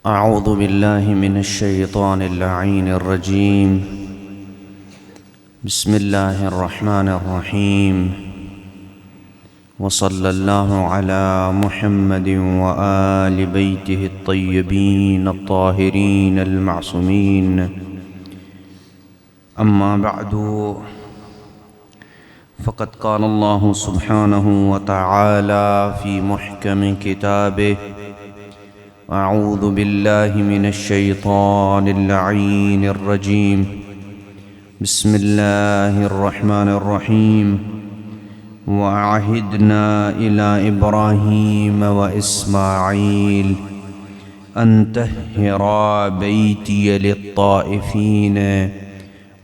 أعوذ بالله من الشيطان اللعين الرجيم. بسم الله الرحمن الرحيم. وصلى الله على محمد وآل بيته الطيبين الطاهرين المعصومين. أما بعد، فقد قال الله سبحانه وتعالى في محكم كتابه: أعوذ بالله من الشيطان اللعين الرجيم. بسم الله الرحمن الرحيم. وعهدنا إلى إبراهيم وإسماعيل أن طهرا بيتي للطائفين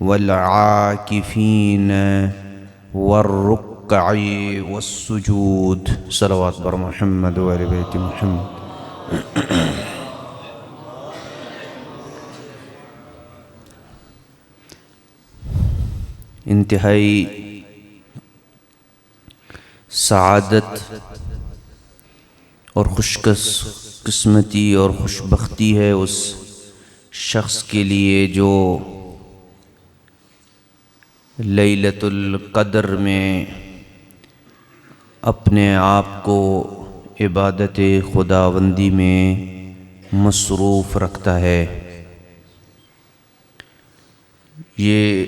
والعاكفين والركع والسجود. صلوات بر محمد وآل بيت محمد. انتہائی سعادت اور خوش قسمتی اور خوشبختی ہے اس شخص کے لیے جو لیلۃ القدر میں اپنے آپ کو عبادت خداوندی میں مصروف رکھتا ہے۔ یہ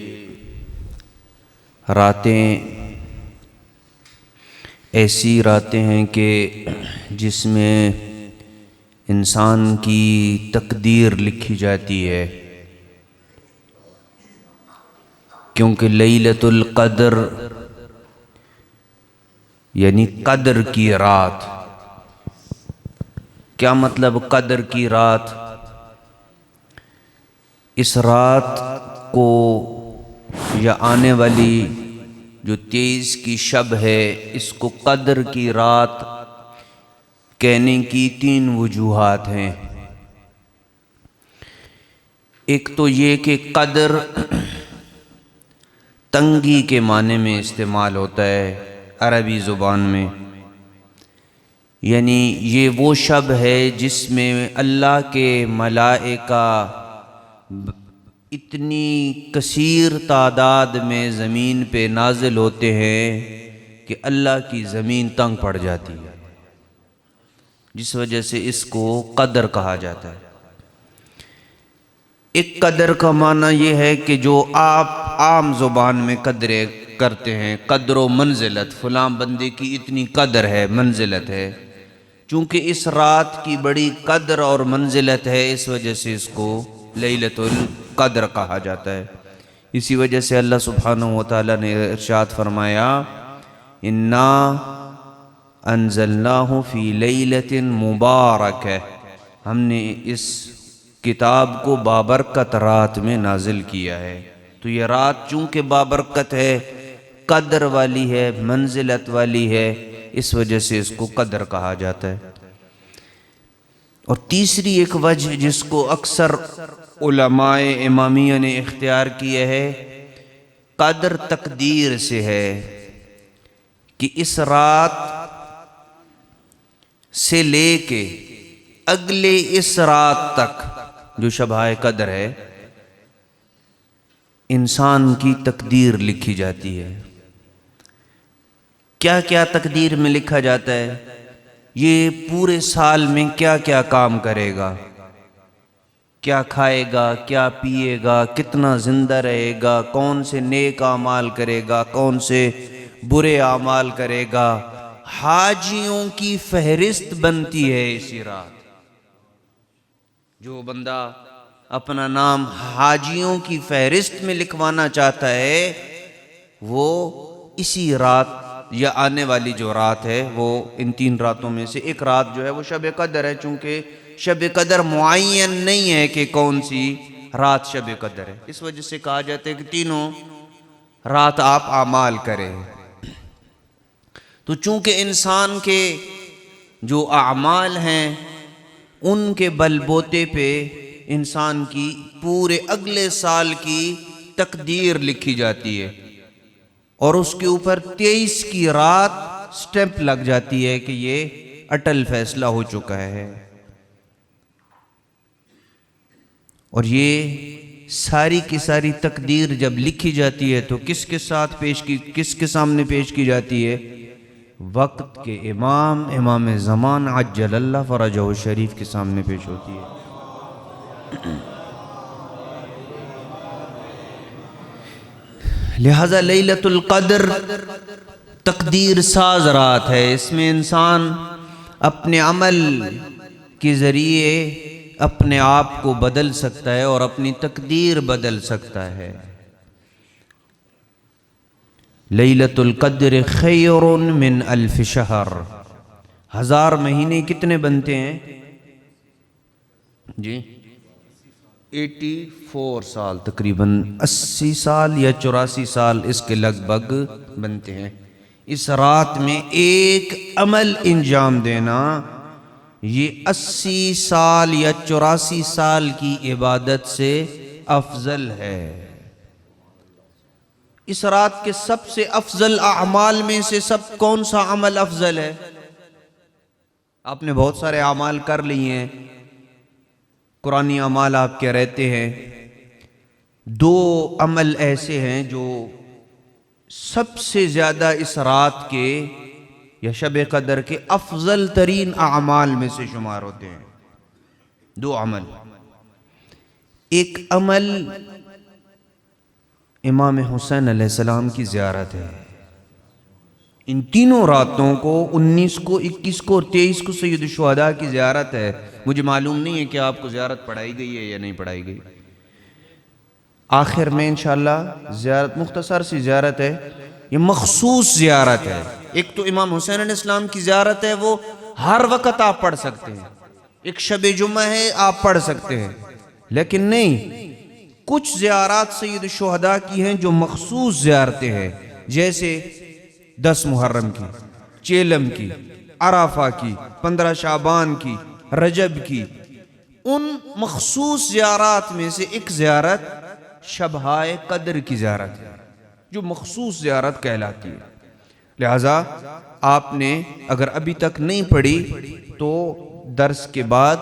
راتیں ایسی راتیں ہیں کہ جس میں انسان کی تقدیر لکھی جاتی ہے، کیونکہ لیلۃ القدر یعنی قدر کی رات۔ کیا مطلب قدر کی رات؟ اس رات کو یا آنے والی جو 23 کی شب ہے، اس کو قدر کی رات کہنے کی 3 وجوہات ہیں۔ ایک تو یہ کہ قدر تنگی کے معنی میں استعمال ہوتا ہے عربی زبان میں، یعنی یہ وہ شب ہے جس میں اللہ کے ملائکہ اتنی کثیر تعداد میں زمین پہ نازل ہوتے ہیں کہ اللہ کی زمین تنگ پڑ جاتی ہے، جس وجہ سے اس کو قدر کہا جاتا ہے۔ ایک قدر کا معنی یہ ہے کہ جو آپ عام زبان میں قدریں کرتے ہیں، قدر و منزلت، فلاں بندے کی اتنی قدر ہے، منزلت ہے۔ چونکہ اس رات کی بڑی قدر اور منزلت ہے، اس وجہ سے اس کو لیلۃ القدر کہا جاتا ہے۔ اسی وجہ سے اللہ سبحانہ وتعالی نے ارشاد فرمایا: انا انزلناہ فی لیلۃ مبارکہ، ہم نے اس کتاب کو بابرکت رات میں نازل کیا ہے۔ تو یہ رات چونکہ بابرکت ہے، قدر والی ہے، منزلت والی ہے، اس وجہ سے اس کو قدر کہا جاتا ہے۔ اور تیسری ایک وجہ جس کو اکثر علماء امامیہ نے اختیار کیا ہے، قدر تقدیر سے ہے کہ اس رات سے لے کے اگلے اس رات تک جو شبہ قدر ہے، انسان کی تقدیر لکھی جاتی ہے۔ کیا کیا تقدیر میں لکھا جاتا ہے؟ یہ پورے سال میں کیا کیا کام کرے گا، کیا کھائے گا، کیا پیے گا، کتنا زندہ رہے گا، کون سے نیک اعمال کرے گا، کون سے برے اعمال کرے گا۔ حاجیوں کی فہرست بنتی ہے اسی رات۔ جو بندہ اپنا نام حاجیوں کی فہرست میں لکھوانا چاہتا ہے، وہ اسی رات یا آنے والی جو رات ہے، وہ ان 3 راتوں میں سے ایک رات جو ہے وہ شب قدر ہے۔ چونکہ شب قدر معین نہیں ہے کہ کون سی رات شب قدر ہے، اس وجہ سے کہا جاتا ہے کہ تینوں رات آپ اعمال کریں۔ تو چونکہ انسان کے جو اعمال ہیں، ان کے بل بوتے پہ انسان کی پورے اگلے سال کی تقدیر لکھی جاتی ہے، اور اس کے اوپر 23 کی رات سٹیمپ لگ جاتی ہے کہ یہ اٹل فیصلہ ہو چکا ہے۔ اور یہ ساری کی ساری تقدیر جب لکھی جاتی ہے تو کس کے سامنے پیش کی جاتی ہے؟ وقت کے امام زمان عجل اللہ فرجہ شریف کے سامنے پیش ہوتی ہے۔ لہذا لیلۃ القدر تقدیر ساز رات ہے، اس میں انسان اپنے عمل کے ذریعے اپنے آپ کو بدل سکتا ہے اور اپنی تقدیر بدل سکتا ہے۔ لیلۃ القدر خیر من الف شہر، 1000 مہینے کتنے بنتے ہیں جی؟ 84 سال، تقریباً 80 سال یا 84 سال اس کے لگ بھگ بنتے ہیں۔ اس رات میں ایک عمل انجام دینا یہ 80 سال یا 84 سال کی عبادت سے افضل ہے۔ اس رات کے سب سے افضل اعمال میں سے کون سا عمل افضل ہے؟ آپ نے بہت سارے اعمال کر لیے ہیں، قرآنی اعمال آپ کے رہتے ہیں، 2 عمل ایسے ہیں جو سب سے زیادہ اس رات کے یا شب قدر کے افضل ترین اعمال میں سے شمار ہوتے ہیں۔ 2 عمل، ایک عمل امام حسین علیہ السلام کی زیارت ہے۔ ان تینوں راتوں کو 19 کو 21 کو اور 23 کو سید الشہداء کی زیارت ہے۔ مجھے معلوم نہیں ہے کہ آپ کو زیارت پڑھائی گئی ہے یا نہیں پڑھائی گئی، آخر میں انشاءاللہ زیارت مختصر سی زیارت ہے، یہ مخصوص زیارت ہے۔ ایک تو امام حسین علیہ السلام کی زیارت ہے، وہ ہر وقت آپ پڑھ سکتے ہیں، ایک شب جمعہ ہے آپ پڑھ سکتے ہیں، لیکن نہیں، کچھ زیارات سید الشہداء کی ہیں جو مخصوص زیارتیں ہیں، جیسے 10 محرم کی، چیلم کی، عرفہ کی، 15 شعبان کی، رجب کی۔ ان مخصوص زیارات میں سے ایک زیارت شبہائے قدر کی زیارت ہے، جو مخصوص زیارت کہلاتی ہے۔ لہذا آپ نے اگر ابھی تک نہیں پڑھی تو درس کے بعد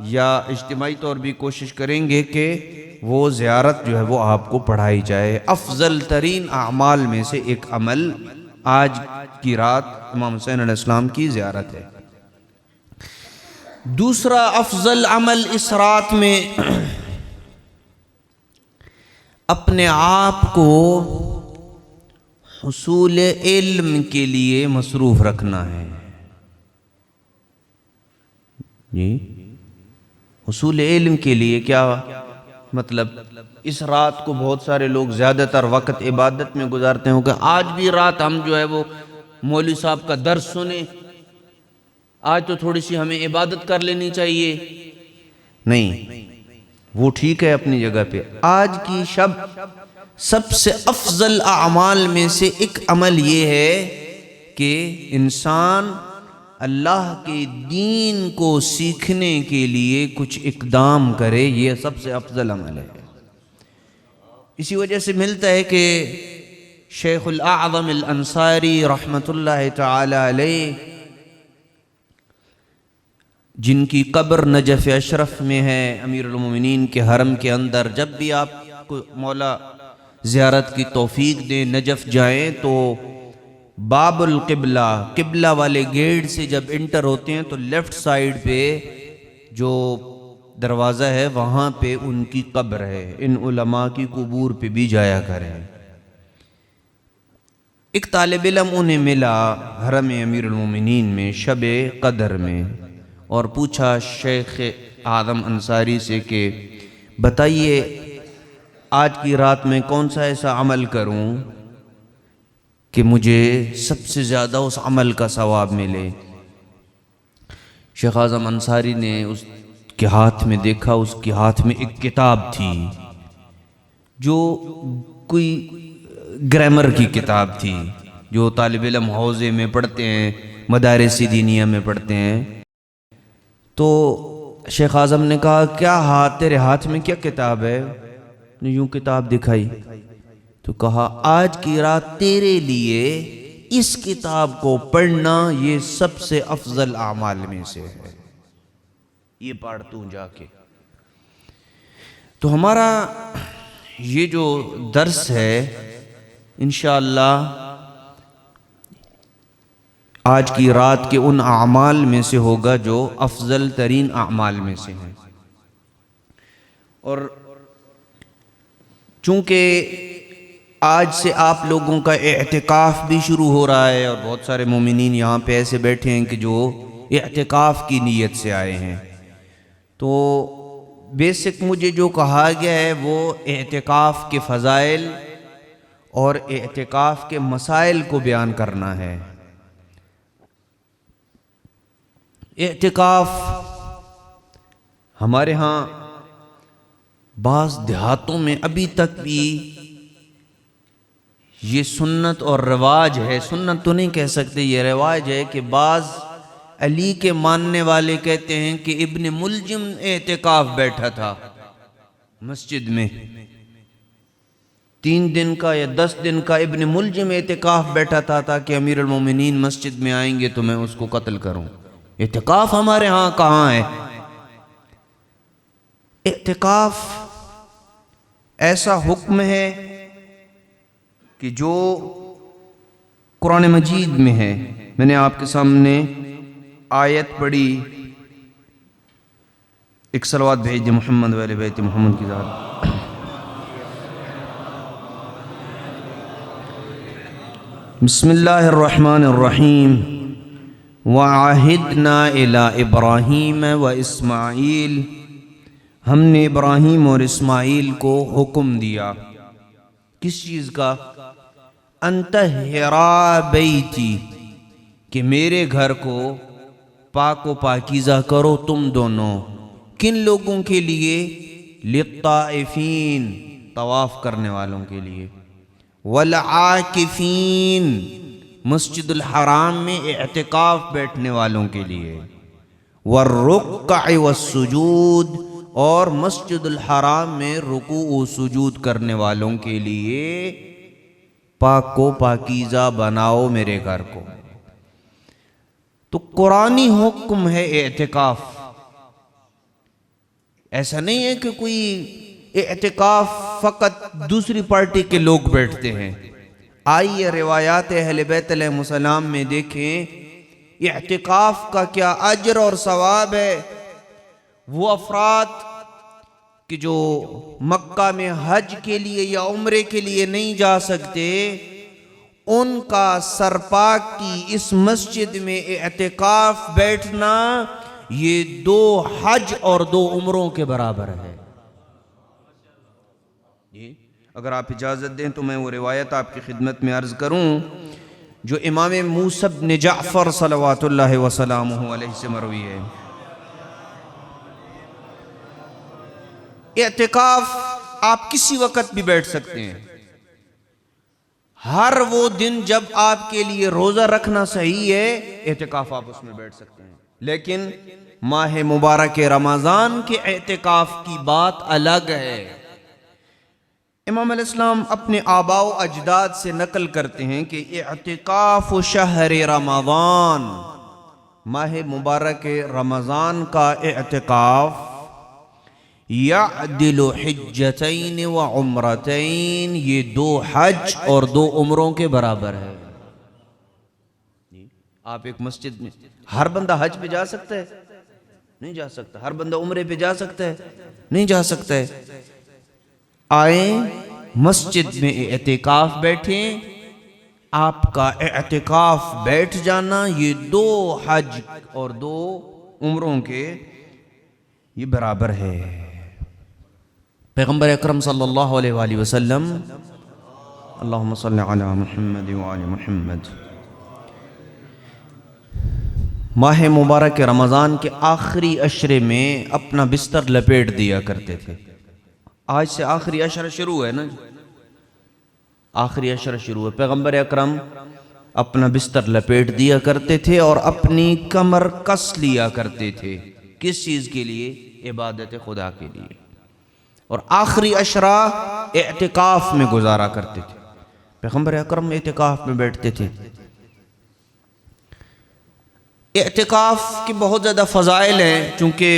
یا اجتماعی طور بھی کوشش کریں گے کہ وہ زیارت جو ہے وہ آپ کو پڑھائی جائے۔ افضل ترین اعمال میں سے ایک عمل آج کی رات امام حسین علیہ السلام کی زیارت ہے۔ دوسرا افضل عمل اس رات میں اپنے آپ کو حصول علم کے لیے مصروف رکھنا ہے۔ جی، حصول علم کے لیے کیا مطلب؟ اس رات کو بہت سارے لوگ زیادہ تر وقت عبادت میں گزارتے ہیں کہ آج بھی رات ہم جو ہے وہ مولوی صاحب کا درس سنیں، آج تو تھوڑی سی ہمیں عبادت کر لینی چاہیے۔ نہیں، وہ ٹھیک ہے اپنی جگہ پہ، آج کی شب سب سے افضل اعمال میں سے ایک عمل یہ ہے کہ انسان اللہ کے دین کو سیکھنے کے لیے کچھ اقدام کرے، یہ سب سے افضل عمل ہے۔ اسی وجہ سے ملتا ہے کہ شیخ الاعظم الانصاری رحمۃ اللہ تعالی علیہ، جن کی قبر نجف اشرف میں ہے امیر المومنین کے حرم کے اندر، جب بھی آپ کو مولا زیارت کی توفیق دیں نجف جائیں تو باب القبلہ، قبلہ والے گیٹ سے جب انٹر ہوتے ہیں تو لیفٹ سائیڈ پہ جو دروازہ ہے وہاں پہ ان کی قبر ہے۔ ان علماء کی قبور پہ بھی جایا کریں۔ ایک طالب علم انہیں ملا حرم امیر المومنین میں شب قدر میں، اور پوچھا شیخ اعظم انصاری سے کہ بتائیے آج کی رات میں کون سا ایسا عمل کروں کہ مجھے سب سے زیادہ اس عمل کا ثواب ملے۔ شیخ اعظم انصاری نے اس کے ہاتھ میں دیکھا، اس کے ہاتھ میں ایک کتاب تھی جو کوئی گرامر کی کتاب تھی، جو طالب علم حوزے میں پڑھتے ہیں، مدارس دینیہ میں پڑھتے ہیں۔ تو شیخ اعظم نے کہا کیا تیرے ہاتھ میں کیا کتاب ہے؟ نے یوں کتاب دکھائی تو کہا آج کی رات تیرے لیے اس کتاب کو پڑھنا یہ سب سے افضل اعمال میں سے ہے، یہ پڑھ تو جا کے۔ تو ہمارا یہ جو درس ہے انشاءاللہ آج کی رات کے ان اعمال میں سے ہوگا جو افضل ترین اعمال میں سے ہیں، اور چونکہ آج سے آپ لوگوں کا اعتکاف بھی شروع ہو رہا ہے، اور بہت سارے مومنین یہاں پہ ایسے بیٹھے ہیں کہ جو اعتکاف کی نیت سے آئے ہیں، تو بیسک مجھے جو کہا گیا ہے وہ اعتکاف کے فضائل اور اعتکاف کے مسائل کو بیان کرنا ہے۔ اعتکاف ہمارے ہاں بعض دیہاتوں میں ابھی تک بھی یہ سنت اور رواج ہے، سنت تو نہیں کہہ سکتے، یہ رواج ہے کہ بعض علی کے ماننے والے کہتے ہیں کہ ابن ملجم اعتکاف بیٹھا تھا مسجد میں، 3 دن کا یا 10 دن کا ابن ملجم اعتکاف بیٹھا تھا تاکہ امیر المومنین مسجد میں آئیں گے تو میں اس کو قتل کروں۔ اعتکاف ہمارے ہاں کہاں ہے؟ اعتکاف ایسا حکم ہے کہ جو قرآن مجید میں ہے۔ میں نے آپ کے سامنے آیت پڑھی، ایک صلوات بھیج دے محمد والے بیت محمد کی ذات۔ بسم اللہ الرحمن الرحیم۔ وَعَهِدْنَا إِلَىٰ إِبْرَاهِيمَ وَإِسْمَاعِيلَ، ہم نے ابراہیم اور اسماعیل کو حکم دیا کس چیز کا؟ أَن طَهِّرَا بَيْتِي، کہ میرے گھر کو پاک و پاکیزہ کرو تم دونوں۔ کن لوگوں کے لیے؟ للطائفین، طواف کرنے والوں کے لیے، والعاکفین، مسجد الحرام میں اعتکاف بیٹھنے والوں کے لیے، والرکع والسجود، اور مسجد الحرام میں رکوع و سجود کرنے والوں کے لیے پاک و پاکیزہ بناؤ میرے گھر کو۔ تو قرآنی حکم ہے اعتکاف، ایسا نہیں ہے کہ کوئی اعتکاف فقط دوسری پارٹی کے لوگ بیٹھتے ہیں۔ آئیے روایات اہل بیت علیہ السلام میں دیکھیں اعتکاف کا کیا اجر اور ثواب ہے۔ وہ افراد کہ جو مکہ میں حج کے لیے یا عمرے کے لیے نہیں جا سکتے، ان کا سرپاک کی اس مسجد میں اعتکاف بیٹھنا یہ 2 حج اور 2 عمروں کے برابر ہے۔ اگر آپ اجازت دیں تو میں وہ روایت آپ کی خدمت میں عرض کروں جو امام موسیٰ بن جعفر صلوات اللہ وسلامہ علیہ سے مروی ہے۔ اعتکاف آپ کسی وقت بھی بیٹھ سکتے ہیں، ہر وہ دن جب آپ کے لیے روزہ رکھنا صحیح ہے اعتکاف آپ اس میں بیٹھ سکتے ہیں، لیکن ماہ مبارک رمضان کے اعتکاف کی بات الگ ہے۔ امام علیہ السلام اپنے آباء و اجداد سے نقل کرتے ہیں کہ اعتکاف شہر رمضان، ماہ مبارک رمضان کا اعتکاف یعدل حجتین و عمرتین، یہ 2 حج اور 2 عمروں کے برابر ہے۔ آپ ایک مسجد میں ہر بندہ حج پہ جا سکتا ہے؟ نہیں جا سکتا۔ ہر بندہ عمرے پہ جا سکتا ہے؟ نہیں جا سکتا ہے۔ آئیں مسجد میں اعتکاف بیٹھیں، آپ کا اعتکاف بیٹھ جانا یہ 2 حج اور 2 عمروں کے یہ برابر ہے۔ پیغمبر اکرم صلی اللہ علیہ وآلہ وسلم، اللہم صلی علی محمد وآل محمد، ماہ مبارک رمضان کے آخری عشرے میں اپنا بستر لپیٹ دیا کرتے تھے۔ آج سے آخری عشرہ شروع ہے نا، آخری عشرہ شروع ہے۔ پیغمبر اکرم اپنا بستر لپیٹ دیا کرتے تھے اور اپنی کمر کس لیا کرتے تھے۔ کس چیز کے لیے؟ عبادت خدا کے لیے۔ اور آخری عشرہ اعتکاف میں گزارا کرتے تھے۔ پیغمبر اکرم اعتکاف میں بیٹھتے تھے۔ اعتکاف کی بہت زیادہ فضائل ہیں، چونکہ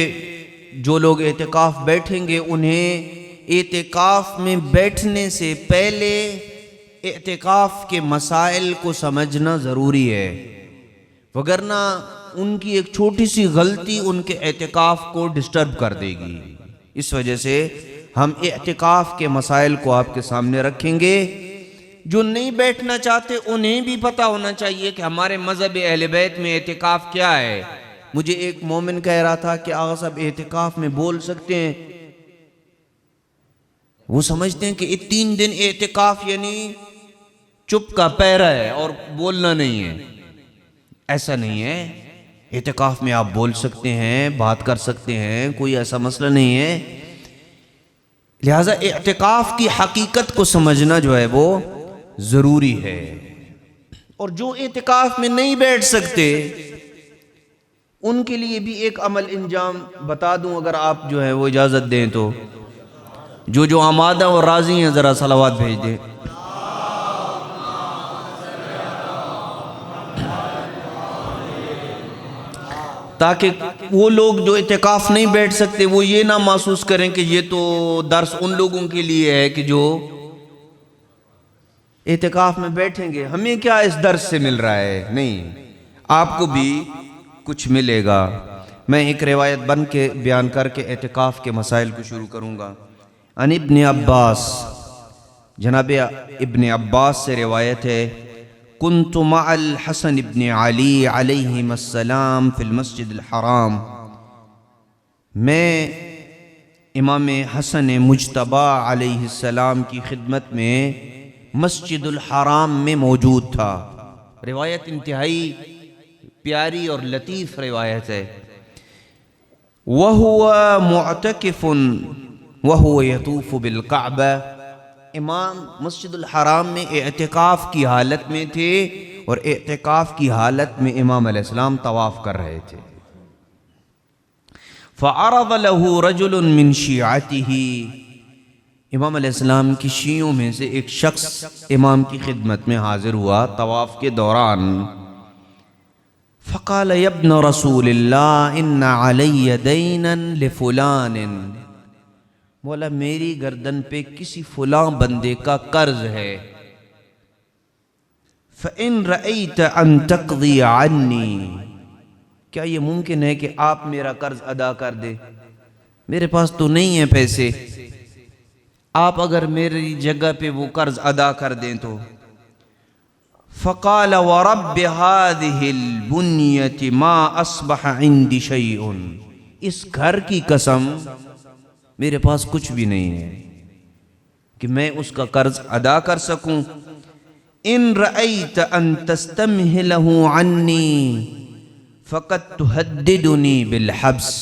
جو لوگ اعتکاف بیٹھیں گے انہیں اعتکاف میں بیٹھنے سے پہلے اعتکاف کے مسائل کو سمجھنا ضروری ہے، وگرنہ ان کی ایک چھوٹی سی غلطی ان کے اعتکاف کو ڈسٹرب کر دے گی۔ اس وجہ سے ہم اعتکاف کے مسائل کو آپ کے سامنے رکھیں گے۔ جو نہیں بیٹھنا چاہتے انہیں بھی پتہ ہونا چاہیے کہ ہمارے مذہب اہل بیت میں اعتکاف کیا ہے۔ مجھے ایک مومن کہہ رہا تھا کہ آغا صاحب اعتکاف میں بول سکتے ہیں؟ وہ سمجھتے ہیں کہ یہ 3 دن اعتکاف یعنی چپ کا پیرا ہے اور بولنا نہیں ہے۔ ایسا نہیں ہے، اعتکاف میں آپ بول سکتے ہیں، بات کر سکتے ہیں، کوئی ایسا مسئلہ نہیں ہے۔ لہٰذا اعتکاف کی حقیقت کو سمجھنا جو ہے وہ ضروری ہے۔ اور جو اعتکاف میں نہیں بیٹھ سکتے ان کے لیے بھی ایک عمل انجام بتا دوں، اگر آپ جو ہے وہ اجازت دیں تو۔ جو آمادہ اور راضی ہیں ذرا صلوات بھیج دیں۔ تاکہ وہ لوگ جو اعتکاف نہیں بیٹھ سکتے وہ یہ نہ محسوس کریں کہ یہ تو درس ان لوگوں کے لیے ہے کہ جو اعتکاف میں بیٹھیں گے، ہمیں کیا اس درس سے مل رہا ہے؟ نہیں، آپ کو بھی کچھ ملے گا۔ میں ایک روایت بن کے بیان کر کے اعتکاف کے مسائل کو شروع کروں گا۔ ان ابن عباس، جناب ابن عباس سے روایت ہے، کنت مع الحسن ابن علی علیہم السلام فی المسجد الحرام، میں امام حسن مجتبی علیہ السلام کی خدمت میں مسجد الحرام میں موجود تھا۔ روایت انتہائی پیاری اور لطیف روایت ہے۔ وَهُوَ مُعْتَكِفٌ وَهُوَ يَطُوفُ بِالْكَعْبَةِ، امام مسجد الحرام میں اعتکاف کی حالت میں تھے اور اعتکاف کی حالت میں امام علیہ السلام طواف کر رہے تھے۔ فَعَرَضَ لَهُ رَجُلٌ مِّن شِيعَتِهِ، امام علیہ السلام کی شیعوں میں سے ایک شخص امام کی خدمت میں حاضر ہوا طواف کے دوران۔ فَقَالَ يَا ابْنَ رَسُولِ اللَّهِ إِنَّ عَلَيَّ دَيْنًا لِفُلَانٍ، مولا میری گردن پہ کسی فلاں بندے کا قرض ہے۔ فَإِن رَأَيْتَ أَن تَقْضِيَ عَنِّي، کیا یہ ممکن ہے کہ آپ میرا قرض ادا کر دیں؟ میرے پاس تو نہیں ہیں پیسے، آپ اگر میری جگہ پہ وہ قرض ادا کر دیں تو۔ فَقَالَ وَرَبِّ هَذِهِ الْبُنْيَةِ مَا أَصْبَحَ عِنْدِ شَيْءٌ، اس گھر کی قسم میرے پاس کچھ بھی نہیں ہے کہ میں اس کا قرض ادا کر سکوں۔ ان رأیت ان تستمہلہ عنی فقد تہددنی بالحبس،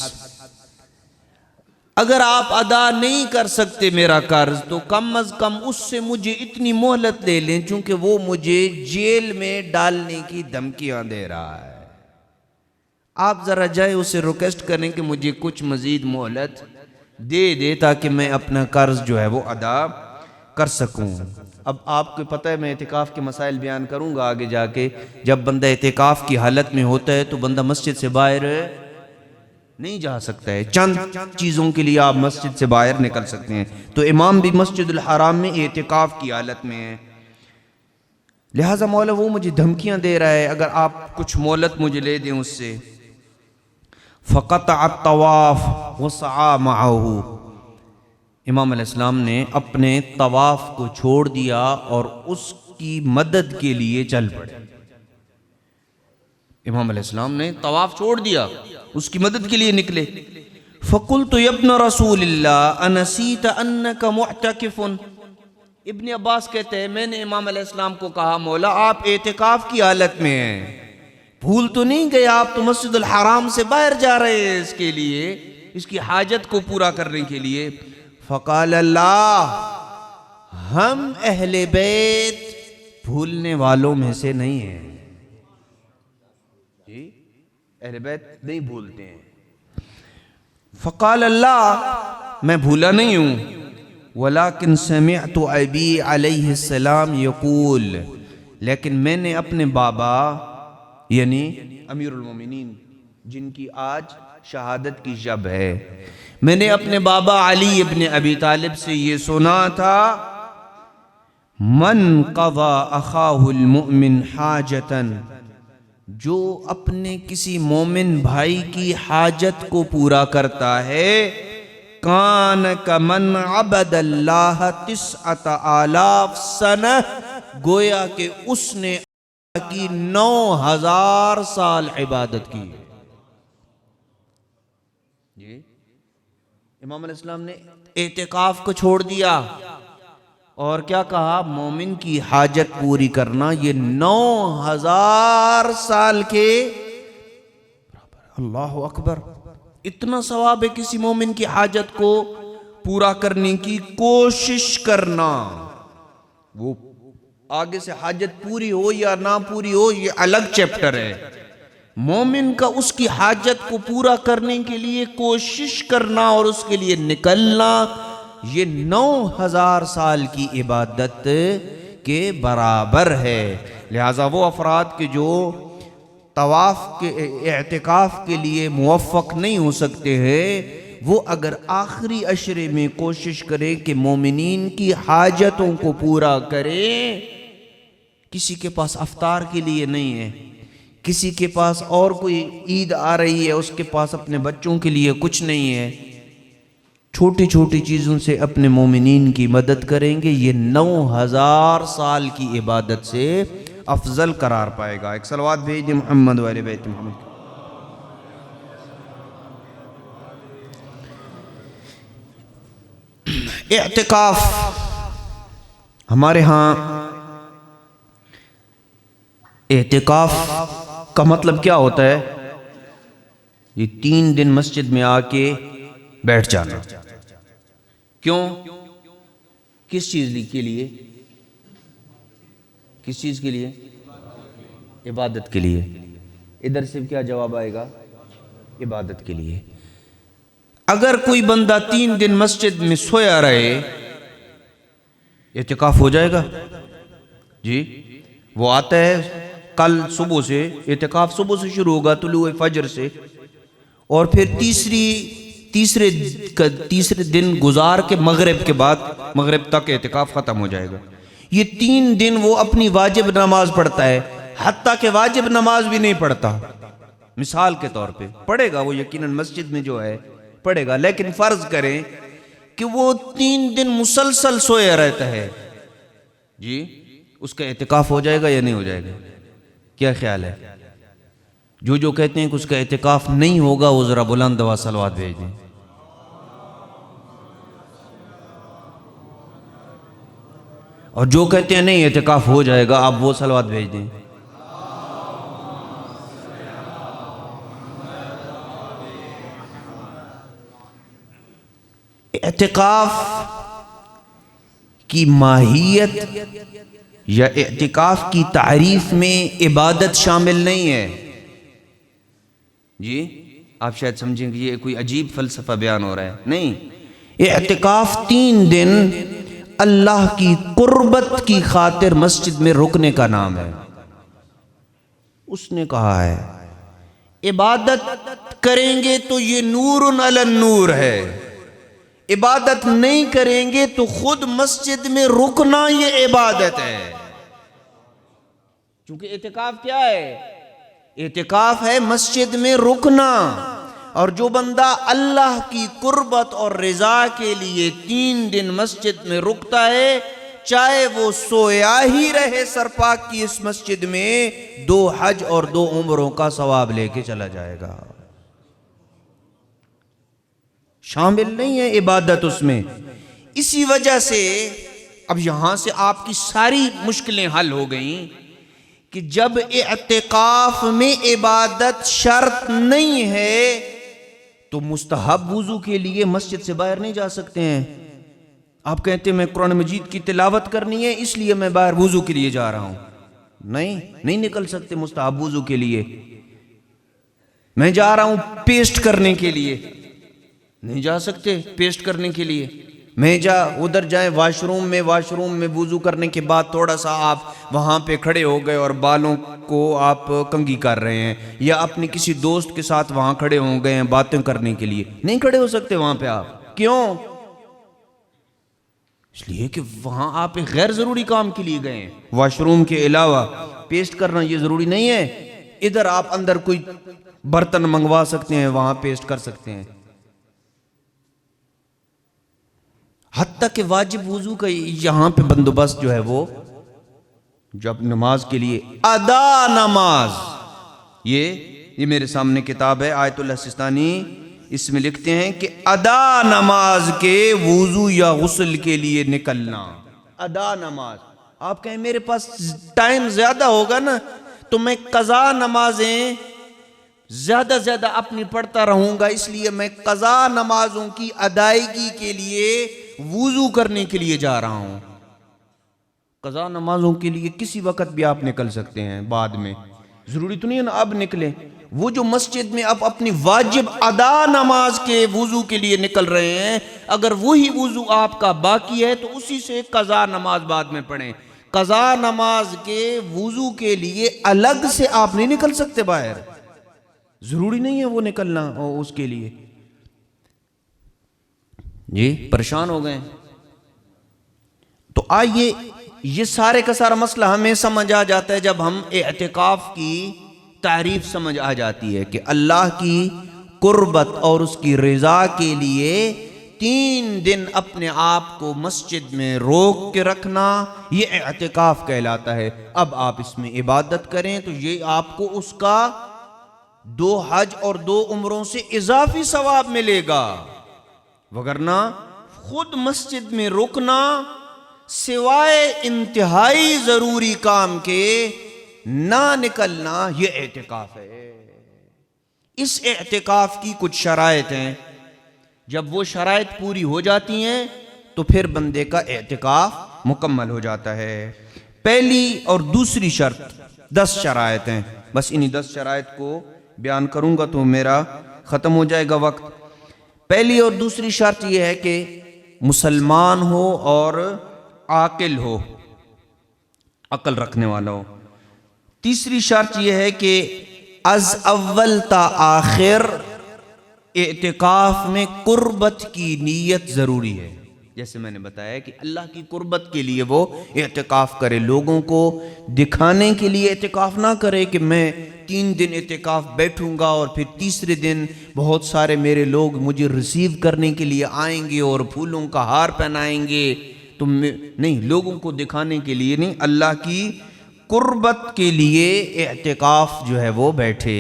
اگر آپ ادا نہیں کر سکتے میرا قرض تو کم از کم اس سے مجھے اتنی مہلت لے لیں چونکہ وہ مجھے جیل میں ڈالنے کی دھمکیاں دے رہا ہے۔ آپ ذرا جائے اسے ریکویسٹ کریں کہ مجھے کچھ مزید مہلت دے دے تاکہ میں اپنا قرض جو ہے وہ ادا کر سکوں۔ اب آپ کو پتہ ہے میں اعتکاف کے مسائل بیان کروں گا آگے جا کے۔ جب بندہ اعتکاف کی حالت میں ہوتا ہے تو بندہ مسجد سے باہر نہیں جا سکتا ہے، چند چیزوں کے لیے آپ مسجد سے باہر نکل سکتے ہیں، تو امام بھی مسجد الحرام میں اعتکاف کی حالت میں ہے، لہٰذا مولا وہ مجھے دھمکیاں دے رہا ہے، اگر آپ کچھ مہلت مجھے لے دیں اس سے۔ فَقَطَعَ الطَّوَافَ وَسَعَى مَعَهُ، امام علیہ السلام نے اپنے طواف کو چھوڑ دیا اور اس کی مدد کے لیے چل پڑے۔ امام علیہ السلام نے طواف چھوڑ دیا، اس کی مدد کے لیے نکلے۔ فَقُلْتُ يَا ابْنَ رَسُولِ اللَّهِ أَنَسِيتَ أَنَّكَ مُعْتَكِفٌ، ابن عباس کہتے ہیں میں نے امام علیہ السلام کو کہا مولا آپ اعتکاف کی حالت میں ہیں، بھول تو نہیں گئے؟ آپ تو مسجد الحرام سے باہر جا رہے ہیں اس کے لیے، اس کی حاجت کو پورا کرنے کے لیے۔ فقال اللہ، ہم اہل بیت بھولنے والوں میں سے نہیں ہیں، جی اہل بیت نہیں بھولتے ہیں۔ فقال اللہ، میں بھولا نہیں ہوں، ولیکن سمعت ابی علیہ السلام یقول، لیکن میں نے اپنے بابا یعنی امیر المومنین جن کی آج شہادت کی شب ہے، میں نے اپنے بابا علی ابن ابی طالب سے یہ سنا تھا، من قضا اخاہ المؤمن حاجتن، جو اپنے کسی مومن بھائی کی حاجت کو پورا کرتا ہے، کان کمن عبد اللہ 9,000 سنہ، گویا کہ اس نے اللہ کی 9,000 سال عبادت کی۔ جی امام علیہ السلام نے اعتکاف کو چھوڑ دیا اور کیا کہا؟ مومن کی حاجت پوری کرنا یہ 9,000 سال کے اللہ اکبر، اتنا ثواب ہے کسی مومن کی حاجت کو پورا کرنے کی کوشش کرنا۔ وہ آگے سے حاجت پوری ہو یا نہ پوری ہو یہ الگ چیپٹر ہے، مومن کا اس کی حاجت کو پورا کرنے کے لیے کوشش کرنا اور اس کے لیے نکلنا، یہ 9,000 سال کی عبادت کے برابر ہے۔ لہٰذا وہ افراد کے جو طواف کے اعتکاف کے لیے موفق نہیں ہو سکتے ہیں، وہ اگر آخری عشرے میں کوشش کریں کہ مومنین کی حاجتوں کو پورا کریں۔ کسی کے پاس افطار کے لیے نہیں ہے، کسی کے پاس اور کوئی عید آ رہی ہے، اس کے پاس اپنے بچوں کے لیے کچھ نہیں ہے، چھوٹی چھوٹی چیزوں سے اپنے مومنین کی مدد کریں گے، یہ 9,000 سال کی عبادت سے افضل قرار پائے گا۔ ایک صلوات بھیج محمد والے بیت محمد۔ اعتکاف ہمارے ہاں اعتکاف کا مطلب کیا ہوتا ہے؟ یہ 3 دن مسجد میں آ کے بیٹھ جانا۔ کیوں؟ کس چیز کے لیے؟ کس چیز کے لیے؟ عبادت کے لیے۔ ادھر سے کیا جواب آئے گا؟ عبادت کے لیے۔ اگر کوئی بندہ 3 دن مسجد میں سویا رہے، اعتکاف ہو جائے گا؟ جی وہ آتا ہے کل صبح سے، اعتکاف صبح سے شروع ہوگا طلوع فجر سے، اور پھر تیسرے دن گزار کے مغرب کے بعد مغرب تک اعتکاف ختم ہو جائے گا۔ یہ 3 دن وہ اپنی واجب نماز پڑھتا ہے، حتیٰ کہ واجب نماز بھی نہیں پڑھتا، مثال کے طور پہ پڑھے گا وہ یقیناً مسجد میں جو ہے پڑھے گا، لیکن فرض کریں کہ وہ 3 دن مسلسل سویا رہتا ہے، جی اس کا اعتکاف ہو جائے گا یا نہیں ہو جائے گا؟ کیا خیال ہے؟ جو کہتے ہیں کہ اس کا اعتکاف نہیں ہوگا وہ ذرا بلند آواز صلوات بھیج دیں۔ اور جو کہتے ہیں نہیں اعتکاف ہو جائے گا، آپ وہ صلوات بھیج دیں۔ اعتکاف کی ماہیت یا اعتکاف کی تعریف میں عبادت شامل نہیں ہے۔ جی آپ شاید سمجھیں کہ یہ کوئی عجیب فلسفہ بیان ہو رہا ہے، نہیں، اعتکاف 3 دن اللہ کی قربت کی خاطر مسجد میں رکنے کا نام ہے۔ اس نے کہا ہے عبادت کریں گے تو یہ نور علی النور ہے، عبادت نہیں کریں گے تو خود مسجد میں رکنا یہ عبادت ہے۔ کیونکہ اعتکاف کیا ہے؟ اعتکاف ہے مسجد میں رکنا، اور جو بندہ اللہ کی قربت اور رضا کے لیے 3 دن مسجد میں رکتا ہے، چاہے وہ سویا ہی رہے سرپاک کی اس مسجد میں، 2 حج اور 2 عمروں کا ثواب لے کے چلا جائے گا۔ شامل نہیں ہے عبادت اس میں۔ اسی وجہ سے اب یہاں سے آپ کی ساری مشکلیں حل ہو گئیں کہ جب اعتکاف میں عبادت شرط نہیں ہے تو مستحب وضو کے لیے مسجد سے باہر نہیں جا سکتے ہیں۔ آپ کہتے ہیں میں قرآن مجید کی تلاوت کرنی ہے اس لیے میں باہر وضو کے لیے جا رہا ہوں، نہیں نکل سکتے مستحب وضو کے لیے۔ میں جا رہا ہوں پیسٹ کرنے کے لیے، نہیں جا سکتے پیسٹ کرنے کے لیے۔ میں ادھر جائیں واش روم میں وضو کرنے کے بعد تھوڑا سا آپ وہاں پہ کھڑے ہو گئے اور بالوں کو آپ کنگھی کر رہے ہیں، یا اپنے کسی دوست کے ساتھ وہاں کھڑے ہو گئے ہیں باتیں کرنے کے لیے، نہیں کھڑے ہو سکتے وہاں پہ آپ. کیوں؟ اس لیے کہ وہاں آپ ایک غیر ضروری کام کے لیے گئے ہیں. واش روم کے علاوہ پیسٹ کرنا یہ ضروری نہیں ہے. ادھر آپ اندر کوئی برتن منگوا سکتے ہیں، وہاں پیسٹ کر سکتے ہیں. حتیٰ کہ واجب وضو کا یہاں پہ بندوبست جو ہے وہ جب نماز کے لیے ادا نماز، یہ میرے سامنے کتاب ہے آیت اللہ سستانی، اس میں لکھتے ہیں کہ ادا نماز کے وضو یا غسل کے لیے نکلنا. ادا نماز. آپ کہیں میرے پاس ٹائم زیادہ ہوگا نا تو میں قضا نمازیں زیادہ اپنی پڑھتا رہوں گا، اس لیے میں قضا نمازوں کی ادائیگی کے لیے وضو کرنے کے لیے جا رہا ہوں. قضا نمازوں کے لیے کسی وقت بھی آپ نکل سکتے ہیں، بعد میں ضروری تو نہیں ہے نا اب نکلیں. وہ جو مسجد میں اب اپنی واجب ادا نماز کے وضو کے لیے نکل رہے ہیں، اگر وہی وضو آپ کا باقی ہے تو اسی سے قضا نماز بعد میں پڑھیں. قضا نماز کے وضو کے لیے الگ سے آپ نہیں نکل سکتے باہر، ضروری نہیں ہے وہ نکلنا اس کے لیے. جی پریشان ہو گئے. تو آئیے یہ سارے کا سارا مسئلہ ہمیں سمجھ آ جاتا ہے جب ہم اعتکاف کی تعریف سمجھ آ جاتی ہے کہ اللہ کی قربت اور اس کی رضا کے لیے 3 دن اپنے آپ کو مسجد میں روک کے رکھنا، یہ اعتکاف کہلاتا ہے. اب آپ اس میں عبادت کریں تو یہ آپ کو اس کا 2 حج اور 2 عمروں سے اضافی ثواب ملے گا. وگرنہ خود مسجد میں رکنا سوائے انتہائی ضروری کام کے نہ نکلنا، یہ اعتکاف ہے. اس اعتکاف کی کچھ شرائط ہیں، جب وہ شرائط پوری ہو جاتی ہیں تو پھر بندے کا اعتکاف مکمل ہو جاتا ہے. پہلی اور دوسری شرط 10 شرائط ہیں، بس انہی 10 شرائط کو بیان کروں گا تو میرا ختم ہو جائے گا وقت. پہلی اور دوسری شرط یہ ہے کہ مسلمان ہو اور عاقل ہو، عقل رکھنے والا ہو. تیسری شرط یہ ہے کہ از اول تا آخر اعتکاف میں قربت کی نیت ضروری ہے. جیسے میں نے بتایا کہ اللہ کی قربت کے لیے وہ اعتکاف کرے، لوگوں کو دکھانے کے لیے اعتکاف نہ کرے کہ میں 3 دن اعتکاف بیٹھوں گا اور پھر تیسرے دن بہت سارے میرے لوگ مجھے ریسیو کرنے کے لیے آئیں گے اور پھولوں کا ہار پہنائیں گے. نہیں، لوگوں کو دکھانے کے لیے نہیں، اللہ کی قربت کے لیے اعتکاف جو ہے وہ بیٹھے.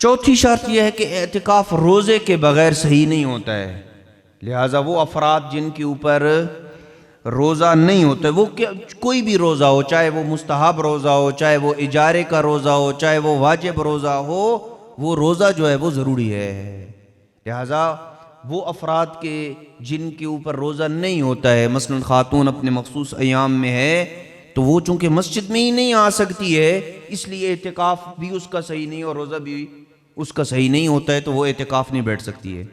چوتھی شرط یہ ہے کہ اعتکاف روزے کے بغیر صحیح نہیں ہوتا ہے. لہٰذا وہ افراد جن کے اوپر روزہ نہیں ہوتا ہے، وہ کوئی بھی روزہ ہو، چاہے وہ مستحب روزہ ہو، چاہے وہ اجارے کا روزہ ہو، چاہے وہ واجب روزہ ہو، وہ روزہ جو ہے وہ ضروری ہے. لہٰذا وہ افراد کے جن کے اوپر روزہ نہیں ہوتا ہے، مثلا خاتون اپنے مخصوص ایام میں ہے تو وہ چونکہ مسجد میں ہی نہیں آ سکتی ہے، اس لیے اعتکاف بھی اس کا صحیح نہیں اور روزہ بھی اس کا صحیح نہیں ہوتا ہے، تو وہ اعتکاف نہیں بیٹھ سکتی ہے.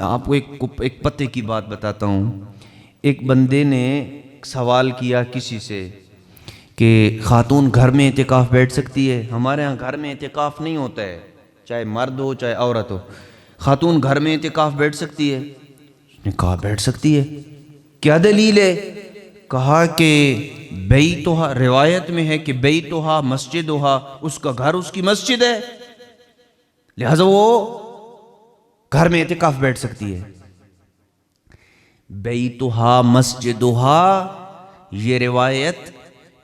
آپ کو ایک پتے کی بات بتاتا ہوں. ایک بندے نے سوال کیا کسی سے کہ خاتون گھر میں اعتکاف بیٹھ سکتی ہے؟ ہمارے ہاں گھر میں اعتکاف نہیں ہوتا ہے، چاہے مرد ہو چاہے عورت ہو. خاتون گھر میں اعتکاف بیٹھ سکتی ہے؟ اس نے کہا بیٹھ سکتی ہے. کیا دلیل ہے؟ کہا کہ بیتھا، روایت میں ہے کہ بیتھا مسجدھا، اس کا گھر اس کی مسجد ہے، لہذا وہ گھر میں اعتکاف بیٹھ سکتی ہے. بیتھا مسجدھا، یہ روایت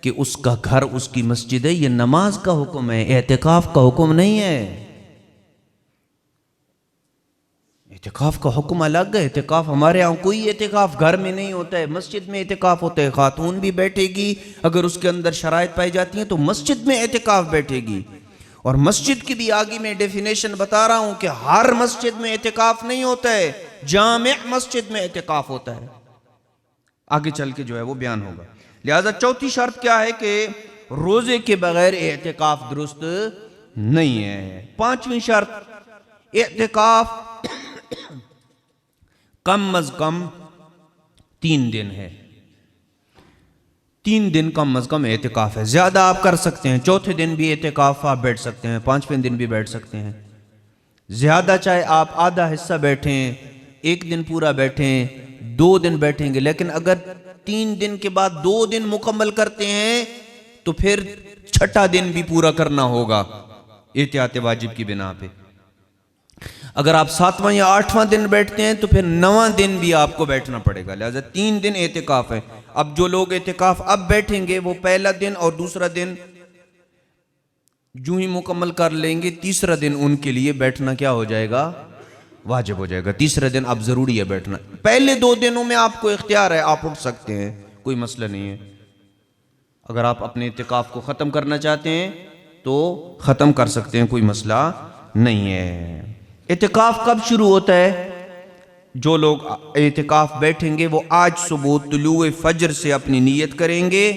کہ اس کا گھر اس کی مسجد ہے، یہ نماز کا حکم ہے، اعتکاف کا حکم نہیں ہے. اعتکاف کا حکم الگ ہے. اعتکاف ہمارے ہاں کوئی اعتکاف گھر میں نہیں ہوتا ہے، مسجد میں اعتکاف ہوتا ہے. خاتون بھی بیٹھے گی، اگر اس کے اندر شرائط پائی جاتی ہیں تو مسجد میں اعتکاف بیٹھے گی. اور مسجد کی بھی آگے میں ڈیفینیشن بتا رہا ہوں کہ ہر مسجد میں اعتکاف نہیں ہوتا ہے، جامع مسجد میں اعتکاف ہوتا ہے. آگے چل کے جو ہے وہ بیان ہوگا. لہذا چوتھی شرط کیا ہے کہ روزے کے بغیر اعتکاف درست نہیں ہے. پانچویں شرط اعتکاف کم از کم 3 دن ہے، 3 دن کم از کم اعتکاف ہے. زیادہ آپ کر سکتے ہیں، چوتھے دن بھی اعتکاف آپ بیٹھ سکتے ہیں، 5ویں دن بھی بیٹھ سکتے ہیں. زیادہ چاہے آپ آدھا حصہ بیٹھیں، 1 دن پورا بیٹھیں، 2 دن بیٹھیں گے، لیکن اگر 3 دن کے بعد 2 دن مکمل کرتے ہیں تو پھر 6واں دن بھی پورا کرنا ہوگا احتیاط واجب کی بنا پہ. اگر آپ 7واں یا 8واں دن بیٹھتے ہیں تو پھر 9واں دن بھی آپ کو بیٹھنا پڑے گا. لہذا 3 دن اعتکاف ہے. اب جو لوگ اعتکاف اب بیٹھیں گے وہ پہلا دن اور دوسرا دن جو ہی مکمل کر لیں گے، تیسرا دن ان کے لیے بیٹھنا کیا ہو جائے گا؟ واجب ہو جائے گا. تیسرا دن اب ضروری ہے بیٹھنا. پہلے 2 دنوں میں آپ کو اختیار ہے، آپ اٹھ سکتے ہیں، کوئی مسئلہ نہیں ہے. اگر آپ اپنے اعتکاف کو ختم کرنا چاہتے ہیں تو ختم کر سکتے ہیں، کوئی مسئلہ نہیں ہے. اعتکاف کب شروع ہوتا ہے؟ جو لوگ اعتکاف بیٹھیں گے وہ آج صبح طلوع فجر سے اپنی نیت کریں گے،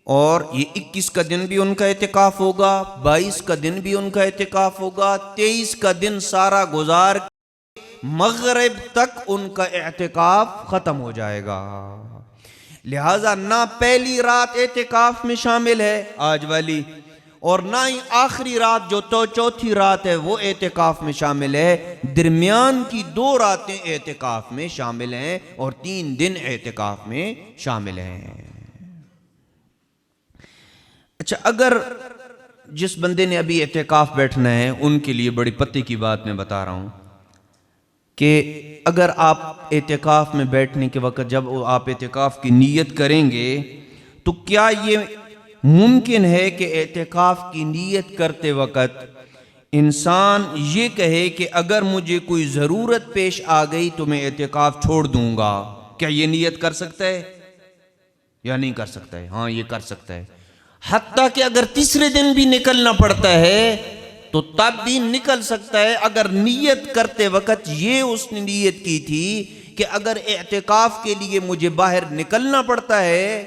اور یہ 21 کا دن بھی ان کا اعتکاف ہوگا، 22 کا دن بھی ان کا اعتکاف ہوگا، 23 کا دن سارا گزار مغرب تک ان کا اعتکاف ختم ہو جائے گا. لہذا نہ پہلی رات اعتکاف میں شامل ہے آج والی، اور نہ ہی آخری رات جو چوتھی رات ہے وہ اعتکاف میں شامل ہے. درمیان کی 2 راتیں اعتکاف میں شامل ہیں اور 3 دن اعتکاف میں شامل ہیں. اچھا، اگر جس بندے نے ابھی اعتکاف بیٹھنا ہے ان کے لیے بڑی پتے کی بات میں بتا رہا ہوں کہ اگر آپ اعتکاف میں بیٹھنے کے وقت جب آپ اعتکاف کی نیت کریں گے تو کیا یہ ممکن ہے کہ اعتکاف کی نیت کرتے وقت انسان یہ کہے کہ اگر مجھے کوئی ضرورت پیش آ گئی تو میں اعتکاف چھوڑ دوں گا؟ کیا یہ نیت کر سکتا ہے یا نہیں کر سکتا ہے؟ ہاں، یہ کر سکتا ہے. حتیٰ کہ اگر تیسرے دن بھی نکلنا پڑتا ہے تو تب بھی نکل سکتا ہے. اگر نیت کرتے وقت یہ اس نے نیت کی تھی کہ اگر اعتکاف کے لیے مجھے باہر نکلنا پڑتا ہے،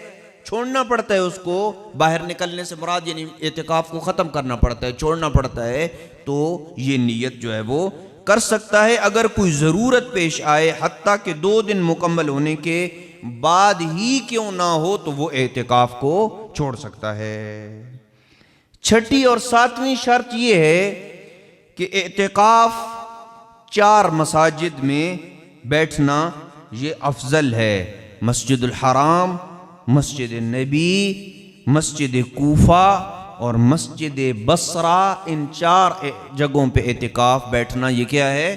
چھوڑنا پڑتا ہے، اس کو باہر نکلنے سے مراد یعنی اعتکاف کو ختم کرنا پڑتا ہے، چھوڑنا پڑتا ہے، تو یہ نیت جو ہے وہ کر سکتا ہے. اگر کوئی ضرورت پیش آئے حتیٰ کہ 2 دن مکمل ہونے کے بعد ہی کیوں نہ ہو تو وہ اعتکاف کو چھوڑ سکتا ہے. 6ٹھی اور 7ویں شرط یہ ہے کہ اعتکاف 4 مساجد میں بیٹھنا یہ افضل ہے. مسجد الحرام، مسجد نبی، مسجد کوفہ اور مسجد بصرہ، ان 4 جگہوں پہ اعتکاف بیٹھنا یہ کیا ہے؟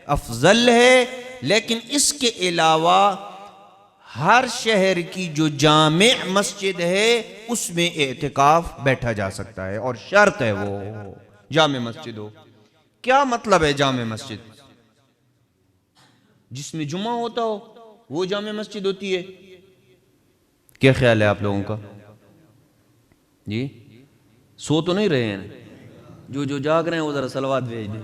افضل ہے. لیکن اس کے علاوہ ہر شہر کی جو جامع مسجد ہے اس میں اعتکاف بیٹھا جا سکتا ہے، اور شرط ہے وہ جامع مسجد ہو. کیا مطلب ہے جامع مسجد؟ جس میں جمعہ ہوتا ہو وہ جامع مسجد ہوتی ہے. کیا خیال ہے آپ لوگوں کا؟ جی سو تو نہیں رہے ہیں؟ جو جاگ رہے ہیں وہ ذرا صلوات بھیج دیں.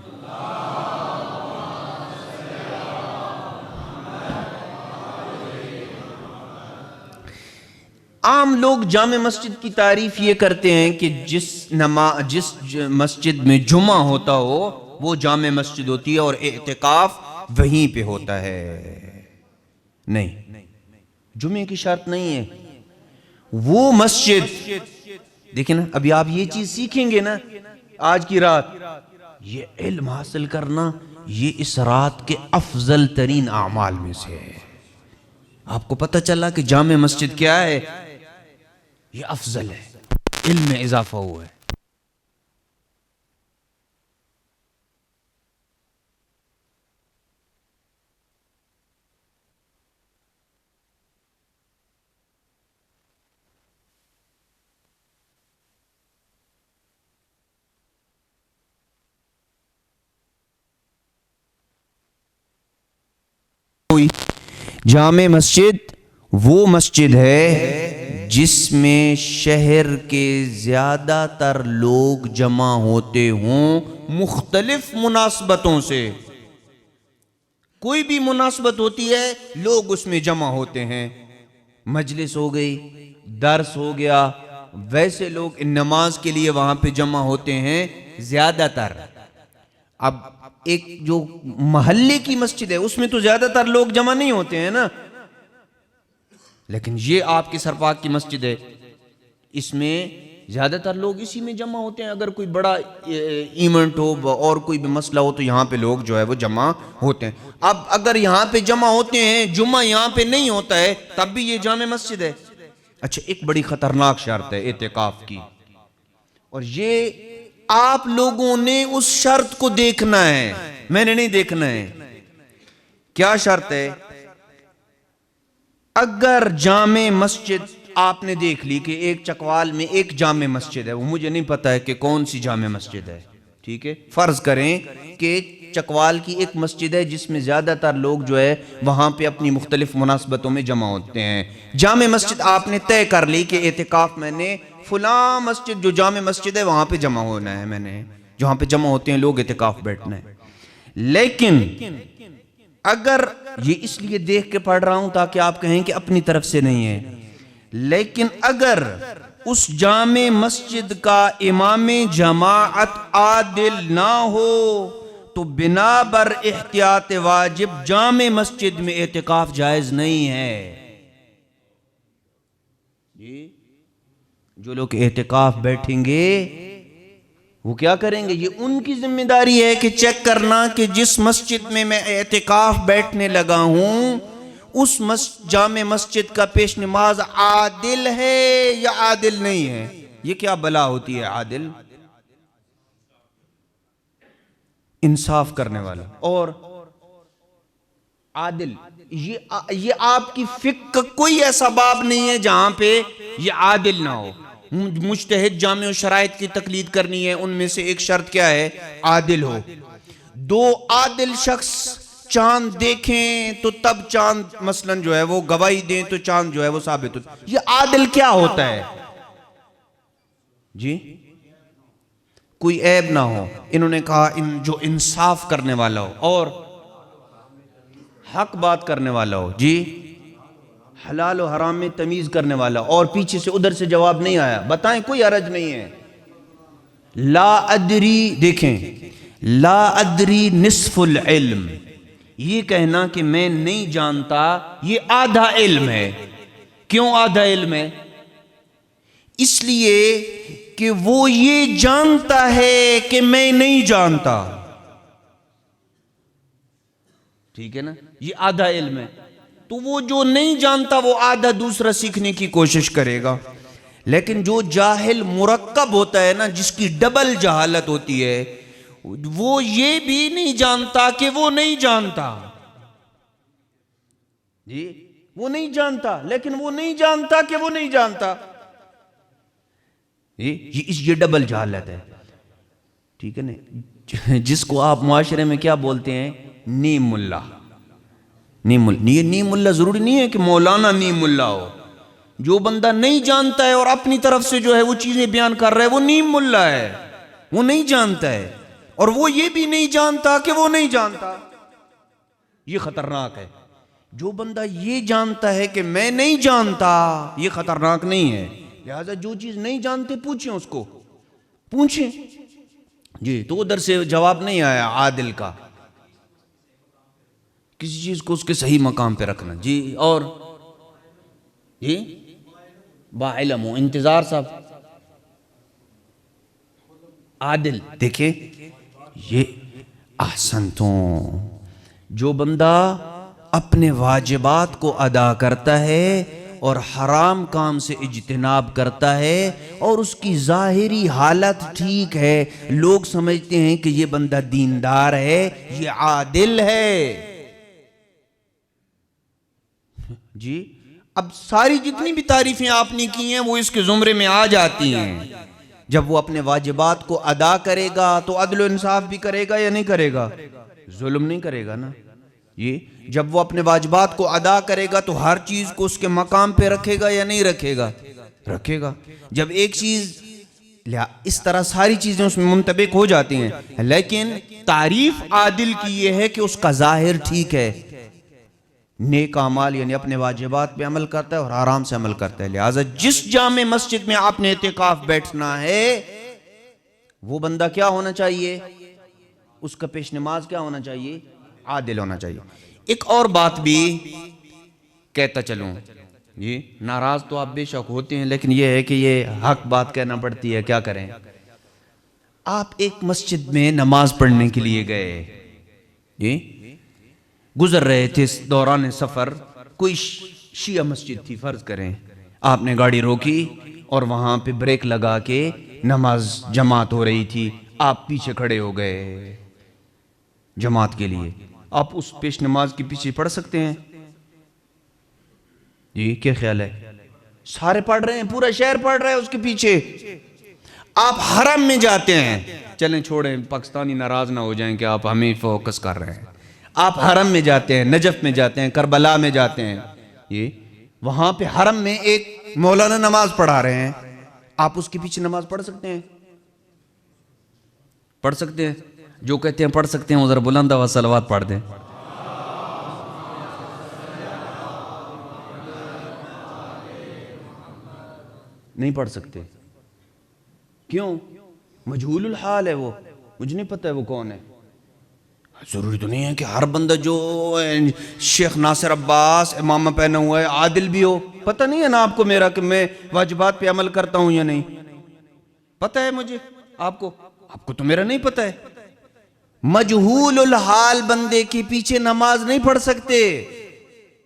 عام لوگ جامع مسجد کی تعریف یہ کرتے ہیں کہ جس مسجد میں جمعہ ہوتا ہو وہ جامع مسجد ہوتی ہے اور اعتکاف وہیں پہ ہوتا ہے. نہیں، جمعے کی شرط نہیں ہے. وہ مسجد دیکھیں نا، ابھی آپ یہ چیز سیکھیں گے نا آج کی رات، یہ علم حاصل کرنا یہ اس رات کے افضل ترین اعمال میں سے ہے. آپ کو پتہ چلا کہ جامع مسجد کیا ہے؟ یہ افضل ہے، علم میں اضافہ ہوا ہے. جامع مسجد وہ مسجد ہے جس میں شہر کے زیادہ تر لوگ جمع ہوتے ہوں مختلف مناسبتوں سے. کوئی بھی مناسبت ہوتی ہے لوگ اس میں جمع ہوتے ہیں. مجلس ہو گئی، درس ہو گیا، ویسے لوگ نماز کے لیے وہاں پہ جمع ہوتے ہیں زیادہ تر. اب ایک جو محلے کی مسجد ہے اس میں تو زیادہ تر لوگ جمع نہیں ہوتے ہیں نا، لیکن یہ آپ کی سرپاک کی مسجد ہے، اس میں زیادہ تر لوگ اسی میں جمع ہوتے ہیں. اگر کوئی بڑا ایونٹ ہو اور کوئی بھی مسئلہ ہو تو یہاں پہ لوگ جو ہے وہ جمع ہوتے ہیں. اب اگر یہاں پہ جمع ہوتے ہیں، جمعہ یہاں پہ نہیں ہوتا ہے، تب بھی یہ جامع مسجد ہے. اچھا، ایک بڑی خطرناک شرط ہے اعتکاف کی، اور یہ آپ لوگوں نے اس شرط کو دیکھنا ہے، میں نے نہیں دیکھنا ہے. کیا شرط ہے؟ اگر جامع مسجد آپ نے دیکھ لی کہ ایک چکوال میں ایک جامع مسجد ہے، وہ مجھے نہیں پتا ہے کہ کون سی جامع مسجد ہے، ٹھیک ہے، فرض کریں کہ چکوال کی ایک مسجد ہے جس میں زیادہ تر لوگ جو ہے وہاں پہ اپنی مختلف مناسبتوں میں جمع ہوتے ہیں. جامع مسجد آپ نے طے کر لی کہ اعتکاف میں نے فلاں مسجد جو جامع مسجد ہے وہاں پہ جمع ہونا ہے، میں نے جہاں پہ جمع ہوتے ہیں لوگ اعتکاف بیٹھنا ہے. لیکن اگر یہ اس لیے دیکھ کے پڑھ رہا ہوں تاکہ آپ کہیں کہ اپنی طرف سے نہیں ہے، لیکن اگر اس جامع مسجد کا امام جماعت عادل نہ ہو تو بنا بر احتیاط واجب جامع مسجد میں اعتکاف جائز نہیں ہے. جو لوگ اعتکاف بیٹھیں گے وہ کیا کریں گے؟ یہ ان کی ذمہ داری ہے کہ چیک کرنا کہ جس مسجد میں میں اعتکاف بیٹھنے لگا ہوں اس جامع مسجد کا پیش نماز عادل ہے یا عادل نہیں ہے. یہ کیا بلا ہوتی ہے عادل؟ انصاف کرنے والا. اور عادل یہ آپ کی فقہ کا کوئی ایسا باب نہیں ہے جہاں پہ یہ عادل نہ ہو. مجتہد جامع و شرائط کی تقلید کرنی ہے، ان میں سے ایک شرط کیا ہے؟ عادل ہو. دو عادل شخص چاند دیکھیں تو تب چاند مثلا جو ہے وہ گواہی دیں تو چاند جو ہے وہ ثابت ہوتا. یہ عادل کیا ہوتا ہے جی؟ کوئی عیب نہ ہو. انہوں نے کہا جو انصاف کرنے والا ہو اور حق بات کرنے والا ہو، جی، حلال و حرام میں تمیز کرنے والا، اور پیچھے سے ادھر سے جواب نہیں آیا، بتائیں کوئی حرج نہیں ہے. لا ادری، دیکھیں، لا ادری نصف العلم، یہ کہنا کہ میں نہیں جانتا یہ آدھا علم ہے. کیوں آدھا علم ہے؟ اس لیے کہ وہ یہ جانتا ہے کہ میں نہیں جانتا، ٹھیک ہے نا، یہ آدھا علم ہے. تو وہ جو نہیں جانتا وہ آدھا دوسرا سیکھنے کی کوشش کرے گا. لیکن جو جاہل مرکب ہوتا ہے نا، جس کی ڈبل جہالت ہوتی ہے، وہ یہ بھی نہیں جانتا کہ وہ نہیں جانتا. جی، وہ نہیں جانتا لیکن وہ نہیں جانتا کہ وہ نہیں جانتا. یہ ڈبل جہالت ہے، ٹھیک ہے نا، جس کو آپ معاشرے میں کیا بولتے ہیں؟ نیم ملا. یہ نیم ملا ضروری نہیں ہے کہ مولانا نیم ملا ہو. جو بندہ نہیں جانتا ہے اور اپنی طرف سے جو ہے وہ چیزیں بیان کر رہا ہے وہ نیم ملا ہے، وہ نہیں جانتا ہے، اور وہ یہ بھی نہیں جانتا کہ وہ نہیں جانتا. یہ خطرناک ہے. جو بندہ یہ جانتا ہے کہ میں نہیں جانتا، یہ خطرناک نہیں ہے. لہذا جو چیز نہیں جانتے پوچھیں، اس کو پوچھیں. جی، تو ادھر سے جواب نہیں آیا عادل کا، کسی چیز کو اس کے صحیح مقام پہ رکھنا. جی، اور جی با علم ہو، انتظار صاحب عادل. دیکھیں یہ احسنتوں، جو بندہ اپنے واجبات کو ادا کرتا ہے اور حرام کام سے اجتناب کرتا ہے اور اس کی ظاہری حالت ٹھیک ہے، لوگ سمجھتے ہیں کہ یہ بندہ دیندار ہے، یہ عادل ہے. جی، اب ساری جتنی بھی تعریفیں آپ نے کی ہیں وہ اس کے زمرے میں آ جاتی ہیں. جب وہ اپنے واجبات کو ادا کرے گا تو عدل و انصاف بھی کرے گا یا نہیں کرے گا؟ ظلم نہیں کرے گا نا. یہ جب وہ اپنے واجبات کو ادا کرے گا تو ہر چیز کو اس کے مقام پہ رکھے گا یا نہیں رکھے گا؟ رکھے گا. جب ایک چیز، اس طرح ساری چیزیں اس میں منطبق ہو جاتی ہیں. لیکن تعریف عادل کی یہ ہے کہ اس کا ظاہر ٹھیک ہے، نیک اعمال یعنی اپنے واجبات پہ عمل کرتا ہے اور حرام سے عمل کرتا ہے. لہٰذا جس جامع مسجد میں آپ نے اعتکاف بیٹھنا ہے وہ بندہ کیا ہونا چاہیے؟ اس کا پیش نماز کیا ہونا چاہیے؟ عادل ہونا چاہیے۔ ایک اور بات بھی کہتا چلوں، یہ ناراض تو آپ بے شک ہوتے ہیں، لیکن یہ ہے کہ یہ حق بات کہنا پڑتی ہے، کیا کریں۔ آپ ایک مسجد میں نماز پڑھنے کے لیے گئے، جی گزر رہے تھے دوران سفر، کوئی شیعہ مسجد تھی فرض کریں، آپ نے گاڑی روکی اور وہاں پہ بریک لگا کے نماز جماعت ہو رہی تھی، آپ پیچھے کھڑے ہو گئے جماعت کے لیے، آپ اس پیش نماز کے پیچھے پڑھ سکتے ہیں؟ جی کیا خیال ہے؟ سارے پڑھ رہے ہیں، پورا شہر پڑھ رہا ہے اس کے پیچھے، آپ حرم میں جاتے ہیں، چلیں چھوڑیں پاکستانی ناراض نہ ہو جائیں کہ آپ ہمیں فوکس کر رہے ہیں، آپ حرم میں جاتے ہیں، نجف میں جاتے ہیں، کربلا میں جاتے ہیں، یہ وہاں پہ حرم میں ایک مولانا نماز پڑھا رہے ہیں، آپ اس کے پیچھے نماز پڑھ سکتے ہیں؟ پڑھ سکتے ہیں؟ جو کہتے ہیں پڑھ سکتے ہیں وہ ذرا بلند آواز صلوات پڑھ دیں۔ نہیں پڑھ سکتے، کیوں؟ مجہول الحال ہے، وہ مجھے نہیں پتہ ہے وہ کون ہے۔ ضروری تو نہیں ہے کہ ہر بندہ جو شیخ ناصر عباس امامہ پہنا ہوا ہے عادل بھی ہو، پتہ نہیں ہے نا آپ کو میرا کہ میں واجبات پہ عمل کرتا ہوں یا نہیں، پتہ ہے مجھے، آپ کو تو میرا نہیں پتہ ہے۔ مجہول الحال بندے کے پیچھے نماز نہیں پڑھ سکتے،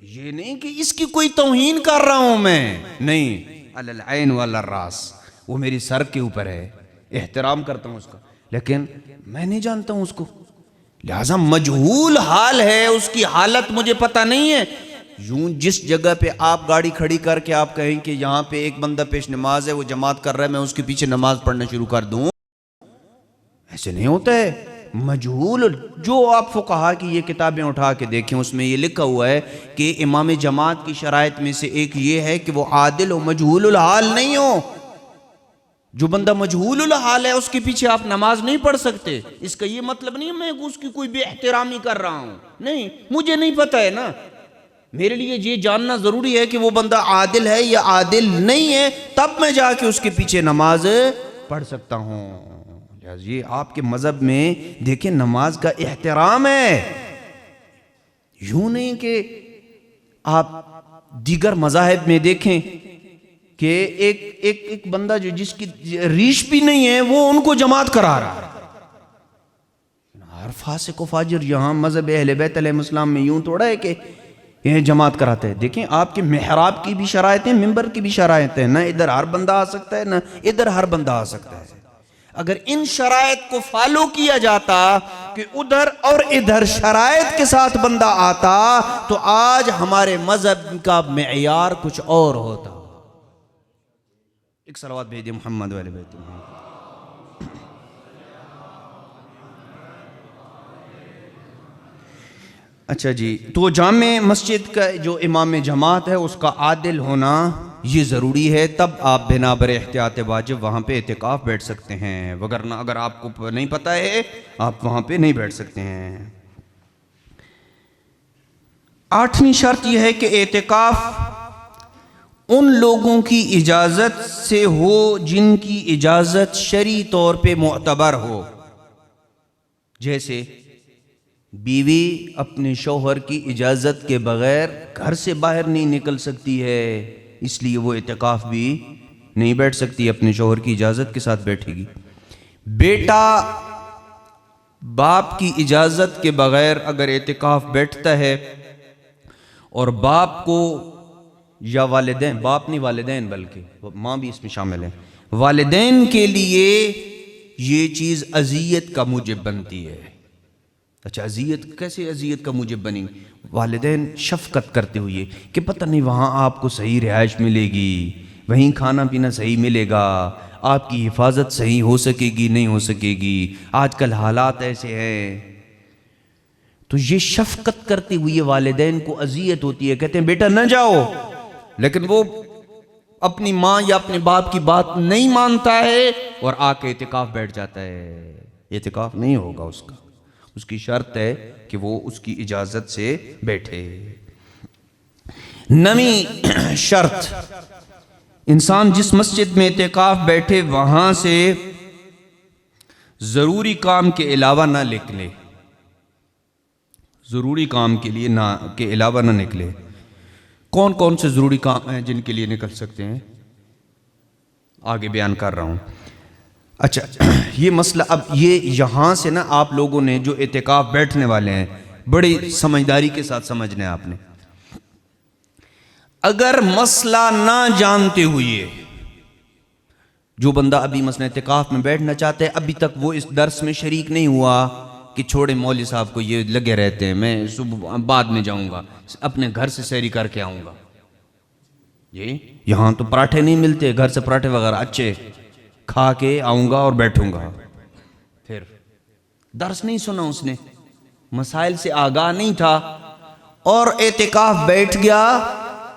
یہ نہیں کہ اس کی کوئی توہین کر رہا ہوں میں، نہیں، علی العین وعلی الراس، وہ میری سر کے اوپر ہے، احترام کرتا ہوں اس کا، لیکن میں نہیں جانتا ہوں اس کو، لہذا مجہول حال ہے، اس کی حالت مجھے پتہ نہیں ہے۔ یوں جس جگہ پہ آپ گاڑی کھڑی کر کے آپ کہیں کہ یہاں پہ ایک بندہ پیش نماز ہے، وہ جماعت کر رہا ہے، میں اس کے پیچھے نماز پڑھنا شروع کر دوں، ایسے نہیں ہوتا ہے۔ مجہول، جو آپ فقہا کی یہ کتابیں اٹھا کے دیکھیں، اس میں یہ لکھا ہوا ہے کہ امام جماعت کی شرائط میں سے ایک یہ ہے کہ وہ عادل ہو، مجہول الحال نہیں ہو۔ جو بندہ مجہول الحال ہے اس کے پیچھے آپ نماز نہیں پڑھ سکتے، اس کا یہ مطلب نہیں میں اس کی کوئی بے احترامی کر رہا ہوں، نہیں، مجھے نہیں پتہ ہے نا، میرے لیے یہ جاننا ضروری ہے کہ وہ بندہ عادل ہے یا عادل نہیں ہے، تب میں جا کے اس کے پیچھے نماز پڑھ سکتا ہوں۔ یہ آپ کے مذہب میں دیکھیں نماز کا احترام ہے، یوں نہیں کہ آپ دیگر مذاہب میں دیکھیں کہ ایک بندہ جو جس کی ریش بھی نہیں ہے وہ ان کو جماعت کرا رہا ہے۔ ہر فاسق و فاجر یہاں مذہب اہل بیت علیہ السلام میں یوں توڑا ہے کہ یہ جماعت کراتے ہیں۔ دیکھیں آپ کے محراب کی بھی شرائط ہیں، منبر کی بھی شرائط ہیں، نہ ادھر ہر بندہ آ سکتا ہے نہ ادھر ہر بندہ آ سکتا ہے۔ اگر ان شرائط کو فالو کیا جاتا کہ ادھر اور ادھر شرائط کے ساتھ بندہ آتا تو آج ہمارے مذہب کا معیار کچھ اور ہوتا۔ ایک صلوات بھیجئے محمد والے بیت محمد۔ اچھا جی، تو جامع مسجد کا جو امام جماعت ہے اس کا عادل ہونا یہ ضروری ہے، تب آپ بنا بر احتیاط واجب وہاں پہ اعتکاف بیٹھ سکتے ہیں، وگرنہ اگر آپ کو نہیں پتہ ہے آپ وہاں پہ نہیں بیٹھ سکتے ہیں۔ 8ویں شرط یہ ہے کہ اعتکاف ان لوگوں کی اجازت سے ہو جن کی اجازت شرعی طور پہ معتبر ہو، جیسے بیوی اپنے شوہر کی اجازت کے بغیر گھر سے باہر نہیں نکل سکتی ہے، اس لیے وہ اعتکاف بھی نہیں بیٹھ سکتی، اپنے شوہر کی اجازت کے ساتھ بیٹھے گی۔ بیٹا باپ کی اجازت کے بغیر اگر اعتکاف بیٹھتا ہے اور باپ کو یا والدین، باپ نہیں والدین بلکہ ماں بھی اس میں شامل ہے، والدین کے لیے یہ چیز اذیت کا موجب بنتی ہے۔ اچھا اذیت کیسے اذیت کا موجب بنی؟ والدین شفقت کرتے ہوئے کہ پتہ نہیں وہاں آپ کو صحیح رہائش ملے گی، وہیں کھانا پینا صحیح ملے گا، آپ کی حفاظت صحیح ہو سکے گی نہیں ہو سکے گی، آج کل حالات ایسے ہیں، تو یہ شفقت کرتے ہوئے والدین کو اذیت ہوتی ہے، کہتے ہیں بیٹا نہ جاؤ، لیکن وہ اپنی ماں یا اپنے باپ کی بات نہیں مانتا ہے اور آ کے اعتکاف بیٹھ جاتا ہے، اعتکاف نہیں ہوگا اس کا، اس کی شرط ہے کہ وہ اس کی اجازت سے بیٹھے۔ 9ویں شرط، انسان جس مسجد میں اعتکاف بیٹھے وہاں سے ضروری کام کے علاوہ نہ نکلے، ضروری کام کے لیے کے علاوہ نہ نکلے۔ کون کون سے ضروری کام ہیں جن کے لیے نکل سکتے ہیں؟ آگے بیان کر رہا ہوں۔ اچھا، یہ مسئلہ اب یہ یہاں سے نا آپ لوگوں نے جو اعتکاف بیٹھنے والے ہیں بڑی سمجھداری کے ساتھ سمجھنا ہے آپ نے۔ اگر مسئلہ نہ جانتے ہوئے جو بندہ ابھی مثلا اعتکاف میں بیٹھنا چاہتا ہے، ابھی تک وہ اس درس میں شریک نہیں ہوا کہ چھوڑے مولوی صاحب کو یہ لگے رہتے ہیں، میں صبح بعد میں جاؤں گا، اپنے گھر سے سیری کر کے آؤں گا، یہ یہاں تو پراٹھے نہیں ملتے، گھر سے پراٹھے وغیرہ اچھے کھا کے آؤں گا اور بیٹھوں گا۔ پھر درس نہیں سنا اس نے، مسائل سے آگاہ نہیں تھا، اور اعتکاف بیٹھ گیا،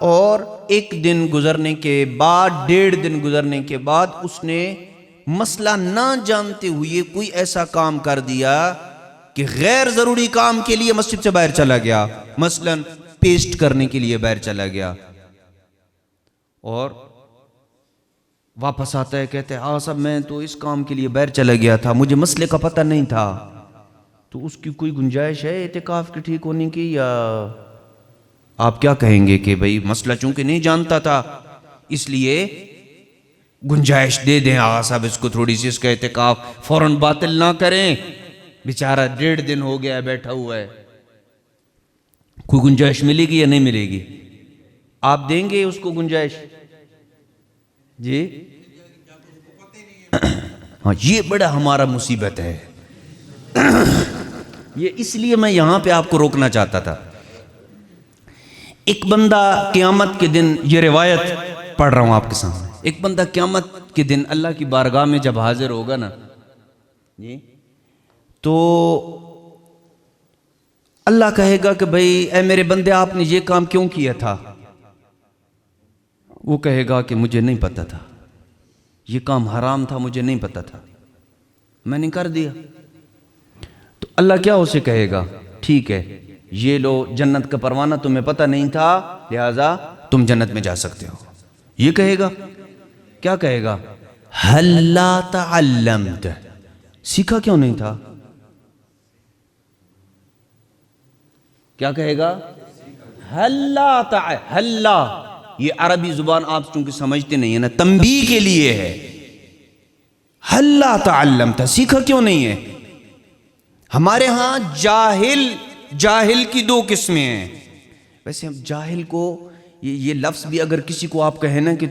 اور ایک دن گزرنے کے بعد، 1.5 دن گزرنے کے بعد اس نے مسئلہ نہ جانتے ہوئے کوئی ایسا کام کر دیا کہ غیر ضروری کام کے لیے مسجد سے باہر چلا گیا، مثلا پیسٹ کرنے کے لیے باہر چلا گیا، اور واپس آتا ہے کہتے ہیں صاحب میں تو اس کام کے لیے باہر چلا گیا تھا، مجھے مسئلے کا پتہ نہیں تھا۔ تو اس کی کوئی گنجائش ہے اعتکاف کے ٹھیک ہونے کی، یا آپ کیا کہیں گے کہ بھئی مسئلہ چونکہ نہیں جانتا تھا اس لیے گنجائش دے دیں آغا صاحب اس کو تھوڑی سی، اس کا اعتکاف فوراً باطل نہ کریں، بیچارہ 1.5 دن ہو گیا ہے بیٹھا ہوا ہے، کوئی گنجائش ملے گی یا نہیں ملے گی؟ آپ دیں گے اس کو گنجائش؟ جی ہاں، یہ بڑا ہمارا مصیبت ہے، یہ اس لیے میں یہاں پہ آپ کو روکنا چاہتا تھا۔ ایک بندہ قیامت کے دن، یہ روایت پڑھ رہا ہوں آپ کے سامنے، ایک بندہ قیامت کے دن اللہ کی بارگاہ میں جب حاضر ہوگا نا جی، تو اللہ کہے گا کہ بھئی اے میرے بندے آپ نے یہ کام کیوں کیا تھا؟ وہ کہے گا کہ مجھے نہیں پتا تھا، یہ کام حرام تھا، مجھے نہیں پتا تھا، میں نے کر دیا۔ تو اللہ کیا اسے کہے گا؟ ٹھیک ہے، یہ لو جنت کا پروانہ، تمہیں پتہ نہیں تھا لہذا تم جنت میں جا سکتے ہو، یہ کہے گا۔ کیا کہے گا؟ ہل لا تعلمت، سیکھا کیوں نہیں تھا؟ کیا کہے گا؟ ہل لا، یہ عربی زبان آپ چونکہ سمجھتے نہیں ہیں نا، تنبیہ کے لیے ہے۔ ہل لا تعلمت، سیکھا کیوں نہیں ہے؟ ہمارے ہاں جاہل کی 2 قسمیں ہیں۔ ویسے ہم جاہل کو یہ لفظ بھی اگر کسی کو آپ کہیں نا کہ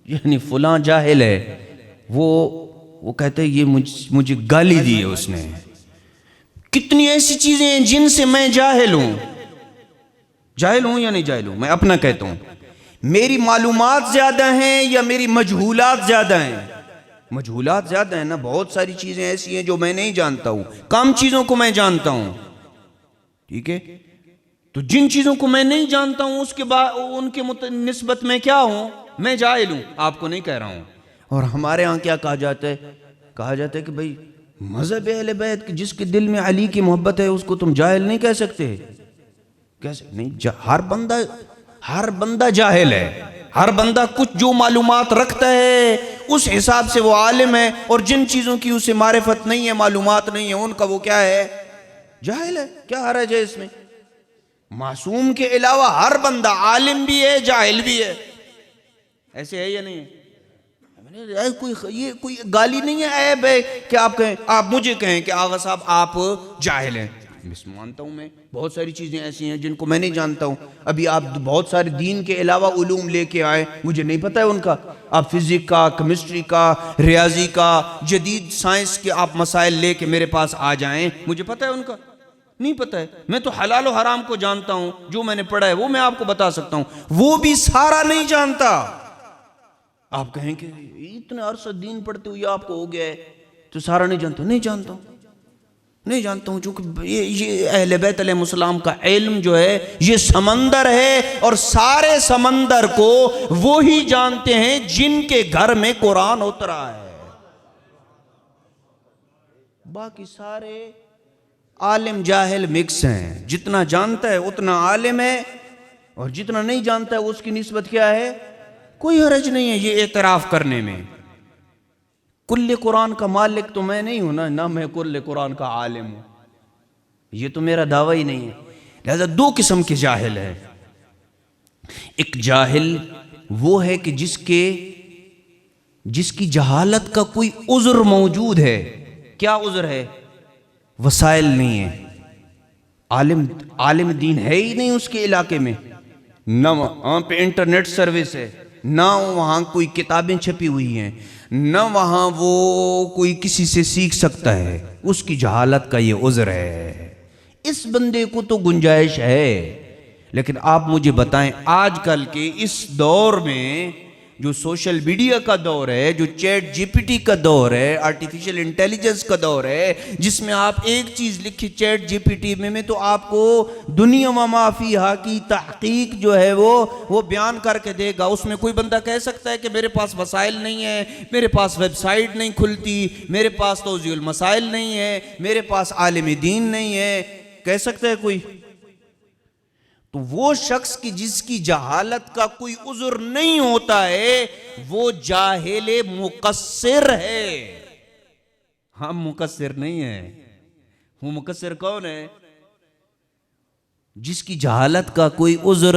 یعنی فلاں جاہل ہے، وہ کہتے ہیں یہ مجھے گالی دی ہے اس نے۔ کتنی ایسی چیزیں ہیں جن سے میں جاہل ہوں یا نہیں جاہل ہوں، میں اپنا کہتا ہوں، میری معلومات زیادہ ہیں یا میری مجہولات زیادہ ہیں؟ مجہولات زیادہ ہیں نا، بہت ساری چیزیں ایسی ہیں جو میں نہیں جانتا ہوں، کم چیزوں کو میں جانتا ہوں، ٹھیک ہے؟ تو جن چیزوں کو میں نہیں جانتا ہوں اس کے بعد ان کے نسبت میں کیا ہوں؟ میں جاہل ہوں، آپ کو نہیں کہہ رہا ہوں۔ اور ہمارے ہاں کیا کہا جاتا ہے کہ بھئی مذہب اہل بیت جس کے دل میں علی کی محبت ہے اس کو تم جاہل نہیں کہہ سکتے۔ کیسے نہیں؟ ہر بندہ جاہل ہے، ہر بندہ کچھ جو معلومات رکھتا ہے اس حساب سے وہ عالم ہے، اور جن چیزوں کی اسے معرفت نہیں ہے، معلومات نہیں ہے، ان کا وہ کیا ہے؟ جاہل ہے۔ کیا حرج ہے اس میں؟ معصوم کے علاوہ ہر بندہ عالم بھی ہے، جاہل بھی ہے، ایسے ہے یا نہیں ہے؟ یہ کوئی گالی نہیں ہے، عیب ہے کہ آپ مجھے کہیں کہ آغا صاحب آپ جاہل ہیں۔ مانتا ہوں، میں بہت ساری چیزیں ایسی ہیں جن کو میں نہیں جانتا ہوں۔ ابھی آپ بہت سارے دین کے علاوہ علوم لے کے آئے، مجھے نہیں پتہ ہے ان کا، آپ فزک کا، کیمسٹری کا، ریاضی کا، جدید سائنس کے آپ مسائل لے کے میرے پاس آ جائیں، مجھے پتہ ہے ان کا؟ نہیں پتہ ہے۔ میں تو حلال و حرام کو جانتا ہوں، جو میں نے پڑھا ہے وہ میں آپ کو بتا سکتا ہوں، وہ بھی سارا نہیں جانتا۔ آپ کہیں کہ اتنے عرصہ دین پڑھتے ہوئے آپ کو ہو گیا ہے تو سارا نہیں جانتا؟ نہیں جانتا ہوں، چونکہ یہ اہل بیت علیہ السلام کا علم جو ہے یہ سمندر ہے، اور سارے سمندر کو وہی جانتے ہیں جن کے گھر میں قرآن اترا ہے، باقی سارے عالم جاہل مکس ہیں۔ جتنا جانتا ہے اتنا عالم ہے، اور جتنا نہیں جانتا ہے اس کی نسبت کیا ہے؟ کوئی حرج نہیں ہے یہ اعتراف کرنے میں، کل قرآن کا مالک تو میں نہیں ہوں نا، نہ میں کل قرآن کا عالم ہوں، یہ تو میرا دعویٰ ہی نہیں ہے۔ لہذا دو قسم کے جاہل ہیں۔ ایک جاہل وہ ہے کہ جس کی جہالت کا کوئی عذر موجود ہے۔ کیا عذر ہے؟ وسائل نہیں ہے، عالم دین ہے ہی نہیں اس کے علاقے میں، نہ وہاں پہ انٹرنیٹ سروس ہے، نہ وہاں کوئی کتابیں چھپی ہوئی ہیں، نہ وہاں وہ کوئی کسی سے سیکھ سکتا ہے، اس کی جہالت کا یہ عذر ہے۔ اس بندے کو تو گنجائش ہے، لیکن آپ مجھے بتائیں آج کل کے اس دور میں جو سوشل میڈیا کا دور ہے، جو چیٹ جی پی ٹی کا دور ہے، آرٹیفیشل انٹیلیجنس کا دور ہے، جس میں آپ ایک چیز لکھی چیٹ جی پی ٹی میں تو آپ کو دنیا و ما فیہا کی تحقیق جو ہے وہ بیان کر کے دے گا۔ اس میں کوئی بندہ کہہ سکتا ہے کہ میرے پاس وسائل نہیں ہے، میرے پاس ویب سائٹ نہیں کھلتی، میرے پاس توضیح المسائل نہیں ہے، میرے پاس عالم دین نہیں ہے؟ کہہ سکتا ہے کوئی؟ تو وہ شخص کی جس کی جہالت کا کوئی عذر نہیں ہوتا ہے وہ جاہل مقصر ہے۔ ہم مقصر نہیں ہیں۔ وہ مقصر کون ہے؟ جس کی جہالت کا کوئی عذر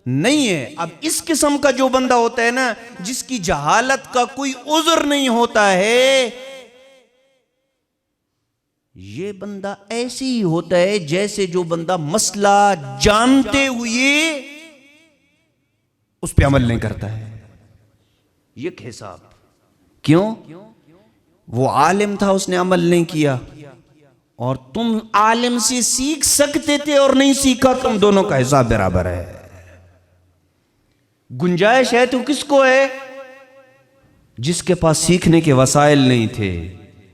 نہیں ہے۔ اب اس قسم کا جو بندہ ہوتا ہے نا، جس کی جہالت کا کوئی عذر نہیں ہوتا ہے، یہ بندہ ایسی ہی ہوتا ہے جیسے جو بندہ مسئلہ جانتے ہوئے اس پہ عمل نہیں کرتا ہے۔ یہ حساب کیوں؟ وہ عالم تھا، اس نے عمل نہیں کیا، اور تم عالم سے سیکھ سکتے تھے اور نہیں سیکھا، تم دونوں کا حساب برابر ہے۔ گنجائش ہے تو کس کو ہے؟ جس کے پاس سیکھنے کے وسائل نہیں تھے،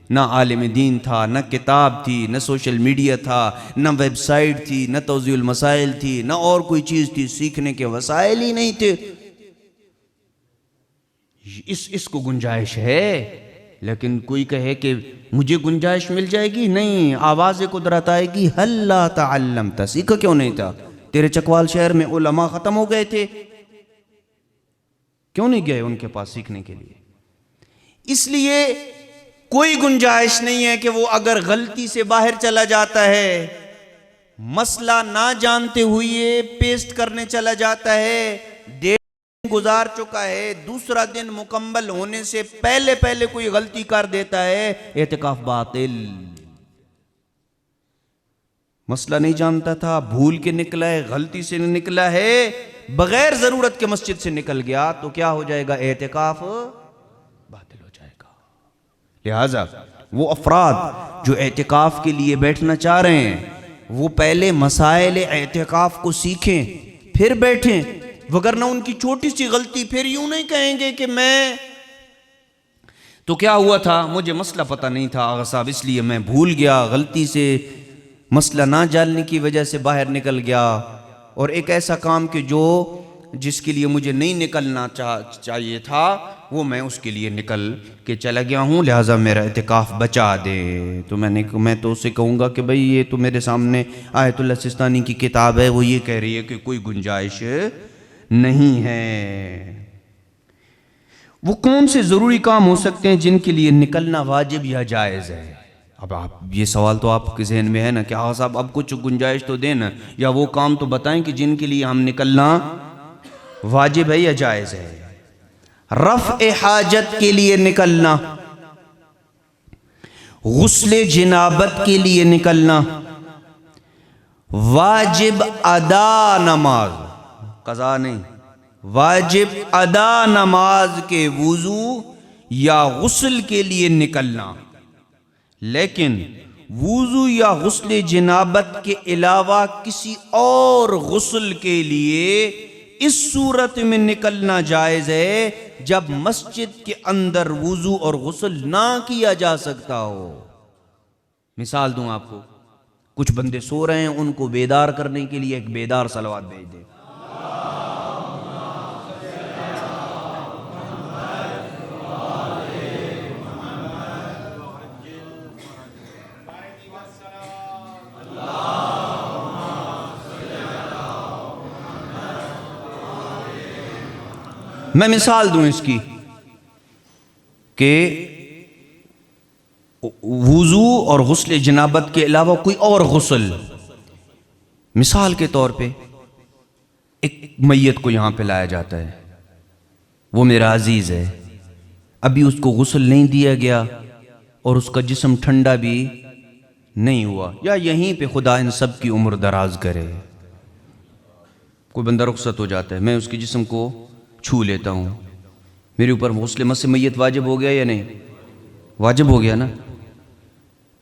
نہ عالم دین تھا، نہ کتاب تھی، نہ سوشل میڈیا تھا، نہ ویب سائٹ تھی، نہ توضیح المسائل تھی، نہ اور کوئی چیز تھی، سیکھنے کے وسائل ہی نہیں تھے۔ اس کو گنجائش ہے۔ لیکن کوئی کہے کہ مجھے گنجائش مل جائے گی، نہیں، آواز قدرت آئے گی، ہلا تعلمت، سیکھا کیوں نہیں تھا؟ تیرے چکوال شہر میں علماء ختم ہو گئے تھے، کیوں نہیں گئے ان کے پاس سیکھنے کے لیے؟ اس لیے کوئی گنجائش نہیں ہے کہ وہ اگر غلطی سے باہر چلا جاتا ہے، مسئلہ نہ جانتے ہوئے پیسٹ کرنے چلا جاتا ہے، دن گزار چکا ہے، دوسرا دن مکمل ہونے سے پہلے کوئی غلطی کر دیتا ہے، اعتکاف باطل۔ مسئلہ نہیں جانتا تھا، بھول کے نکلا ہے، غلطی سے نکلا ہے، بغیر ضرورت کے مسجد سے نکل گیا، تو کیا ہو جائے گا؟ اعتکاف باطل ہو جائے گا۔ لہٰذا وہ افراد جو اعتکاف کے لیے بیٹھنا چاہ رہے ہیں، وہ پہلے مسائل اعتکاف کو سیکھیں پھر بیٹھیں، وگرنہ ان کی چھوٹی سی غلطی پھر یوں نہیں کہیں گے کہ میں تو کیا ہوا تھا، مجھے مسئلہ پتہ نہیں تھا آغا صاحب، اس لیے میں بھول گیا، غلطی سے مسئلہ نہ جاننے کی وجہ سے باہر نکل گیا، اور ایک ایسا کام کہ جس کے لیے مجھے نہیں نکلنا چاہیے تھا، وہ میں اس کے لیے نکل کے چلا گیا ہوں، لہٰذا میرا اعتکاف بچا دے۔ تو میں تو اسے کہوں گا کہ بھئی یہ تو میرے سامنے آیت اللہ سستانی کی کتاب ہے، وہ یہ کہہ رہی ہے کہ کوئی گنجائش نہیں ہے۔ وہ کون سے ضروری کام ہو سکتے ہیں جن کے لیے نکلنا واجب یا جائز ہے؟ اب یہ سوال تو آپ کے ذہن میں ہے نا کہ آقا صاحب اب کچھ گنجائش تو دینا، یا وہ کام تو بتائیں کہ جن کے لیے ہم نکلنا واجب ہے یا جائز ہے۔ رفع حاجت کے لیے نکلنا، غسل جنابت کے لیے نکلنا، واجب ادا نماز، قضا نہیں، واجب ادا نماز کے وضو یا غسل کے لیے نکلنا۔ لیکن وضو یا غسل جنابت کے علاوہ کسی اور غسل کے لیے اس صورت میں نکلنا جائز ہے جب مسجد کے اندر وضو اور غسل نہ کیا جا سکتا ہو۔ مثال دوں آپ کو، کچھ بندے سو رہے ہیں، ان کو بیدار کرنے کے لیے ایک بیدار صلوات بھیج دیں۔ میں مثال دوں اس کی، کہ وضو اور غسل جنابت کے علاوہ کوئی اور غسل، مثال کے طور پہ ایک میت کو یہاں پہ لایا جاتا ہے، وہ میرا عزیز ہے، ابھی اس کو غسل نہیں دیا گیا اور اس کا جسم ٹھنڈا بھی نہیں ہوا، یا یہیں پہ خدا ان سب کی عمر دراز کرے، کوئی بندہ رخصت ہو جاتا ہے، میں اس کے جسم کو چھو لیتا ہوں، میرے اوپر غسل مس میت واجب ہو گیا یا نہیں؟ واجب ہو گیا نا؟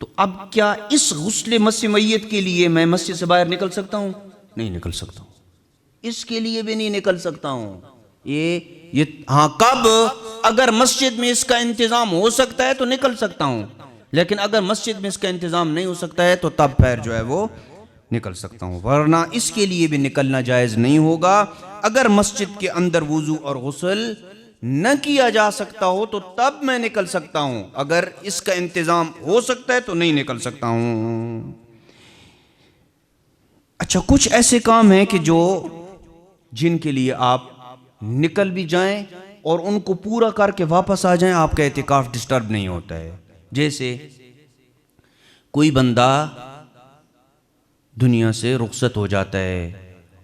تو اب کیا اس غسل مس میت کے لیے میں مسجد سے باہر نکل سکتا ہوں؟ نہیں نکل سکتا ہوں، اس کے لیے بھی نہیں نکل سکتا ہوں۔ یہ ہاں کب؟ اگر مسجد میں اس کا انتظام ہو سکتا ہے تو نکل سکتا ہوں، لیکن اگر مسجد میں اس کا انتظام نہیں ہو سکتا ہے تو تب پھر جو ہے وہ نکل سکتا ہوں، ورنہ اس کے لیے بھی نکلنا جائز نہیں ہوگا۔ اگر مسجد کے اندر وضو اور غسل نہ کیا جا سکتا ہو تو تب میں نکل سکتا ہوں، اگر اس کا انتظام ہو سکتا ہے تو نہیں نکل سکتا ہوں۔ اچھا، کچھ ایسے کام ہیں کہ جن کے لیے آپ نکل بھی جائیں اور ان کو پورا کر کے واپس آ جائیں، آپ کا اعتکاف ڈسٹرب نہیں ہوتا ہے۔ جیسے کوئی بندہ دنیا سے رخصت ہو جاتا ہے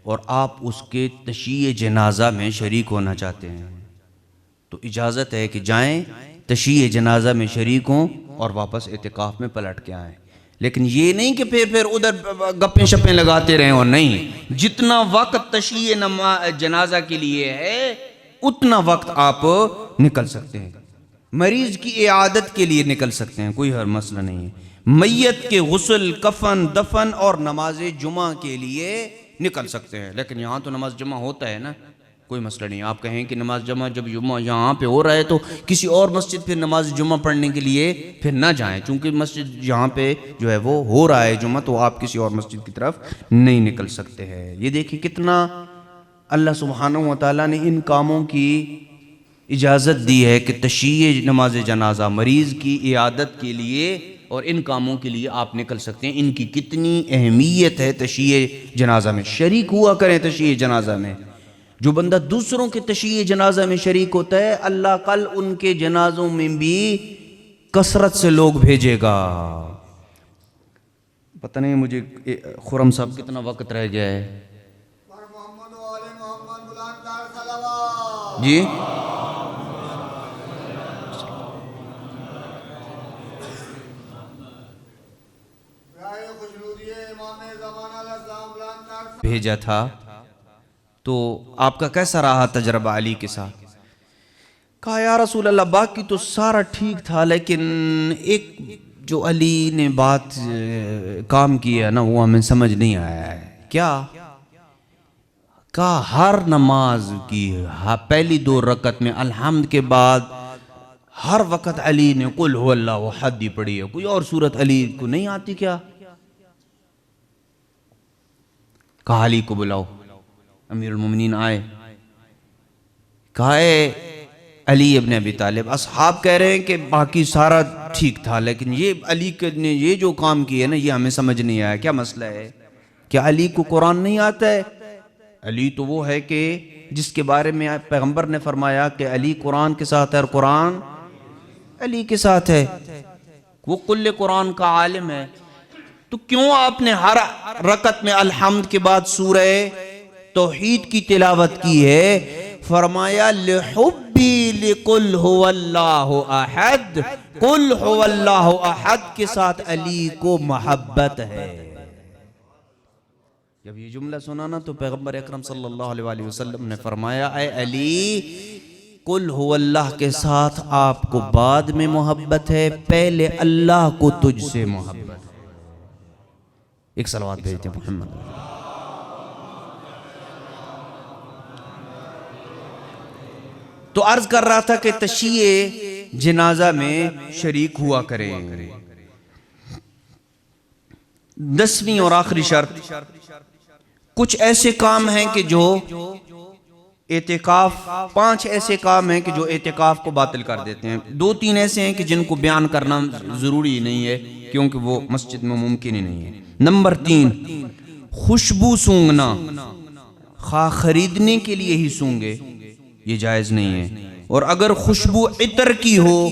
اور آپ اس کے تشییع جنازہ میں شریک ہونا چاہتے ہیں، تو اجازت ہے کہ جائیں، تشییع جنازہ میں شریک ہوں اور واپس اعتکاف میں پلٹ کے آئیں، لیکن یہ نہیں کہ پھر ادھر گپیں شپیں لگاتے رہیں، اور نہیں، جتنا وقت تشییع جنازہ کے لیے ہے اتنا وقت آپ نکل سکتے ہیں، مریض کی عیادت کے لیے نکل سکتے ہیں، کوئی ہر مسئلہ نہیں ہے، میت کے غسل، کفن، دفن اور نماز جمعہ کے لیے نکل سکتے ہیں، لیکن یہاں تو نماز جمعہ ہوتا ہے نا، کوئی مسئلہ نہیں۔ آپ کہیں کہ نماز جمعہ جب جمعہ یہاں پہ ہو رہا ہے تو کسی اور مسجد پھر نماز جمعہ پڑھنے کے لیے پھر نہ جائیں، چونکہ مسجد یہاں پہ جو ہے وہ ہو رہا ہے جمعہ، تو آپ کسی اور مسجد کی طرف نہیں نکل سکتے ہیں۔ یہ دیکھیں کتنا اللہ سبحانہ و تعالیٰ نے ان کاموں کی اجازت دی ہے کہ تشییع نماز جنازہ، مریض کی عیادت کے لیے اور ان کاموں کے لیے آپ نکل سکتے ہیں۔ ان کی کتنی اہمیت ہے، تشییع جنازہ میں شریک ہوا کریں۔ تشییع جنازہ میں جو بندہ دوسروں کے تشییع جنازہ میں شریک ہوتا ہے، اللہ کل ان کے جنازوں میں بھی کثرت سے لوگ بھیجے گا۔ پتہ نہیں مجھے خرم صاحب کتنا وقت رہ گیا ہے جی؟ بھیجا تھا، تو آپ کا کیسا رہا تجربہ علی کے ساتھ؟ کہا یا رسول اللہ باقی تو سارا ٹھیک تھا، لیکن ایک جو علی نے بات کام کیا نا وہ ہمیں سمجھ نہیں آیا ہے۔ کیا؟ کہا ہر نماز کی پہلی 2 رکعت میں الحمد کے بعد ہر وقت علی نے قل هو اللہ احد ہی پڑھی ہے، کوئی اور سورت علی کو نہیں آتی کیا؟ کہا علی کو بلاؤ، امیر المومنین آئے، کہا اے علی ابن ابی طالب، اصحاب کہہ رہے ہیں کہ باقی سارا ٹھیک تھا، لیکن یہ علی نے یہ جو کام کیا ہے نا یہ ہمیں سمجھ نہیں آیا، کیا مسئلہ ہے؟ کیا علی کو قرآن نہیں آتا ہے؟ علی تو وہ ہے کہ جس کے بارے میں پیغمبر نے فرمایا کہ علی قرآن کے ساتھ ہے اور قرآن علی کے ساتھ ہے، وہ کل قرآن کا عالم ہے، تو کیوں آپ نے ہر رکعت میں الحمد کے بعد سورہ توحید کی تلاوت کی ہے؟ فرمایا لحبی لقل هو اللہ احد، قل هو اللہ احد کے ساتھ علی کو محبت ہے۔ جب یہ جملہ سنا نا تو پیغمبر اکرم صلی اللہ علیہ وسلم نے فرمایا اے علی، قل هو اللہ کے ساتھ آپ کو بعد میں محبت ہے، پہلے اللہ کو تجھ سے محبت ہے۔ ایک صلوات بھیجتے ہیں محمد۔ تو عرض کر رہا تھا کہ تشییع جنازہ میں شریک ہوا کریں۔ 10ویں اور آخری شرط، کچھ ایسے کام ہیں کہ جو اعتکاف 5 ایسے کام ہیں کہ جو اعتکاف کو باطل کر دیتے ہیں۔ 2-3 ایسے ہیں کہ جن کو بیان کرنا ضروری نہیں ہے کیونکہ وہ مسجد میں ممکن ہی نہیں ہے۔ نمبر 3، خوشبو سونگنا، خواہ خریدنے کے لیے ہی سونگے، یہ جائز نہیں ہے، اور اگر خوشبو عطر کی ہو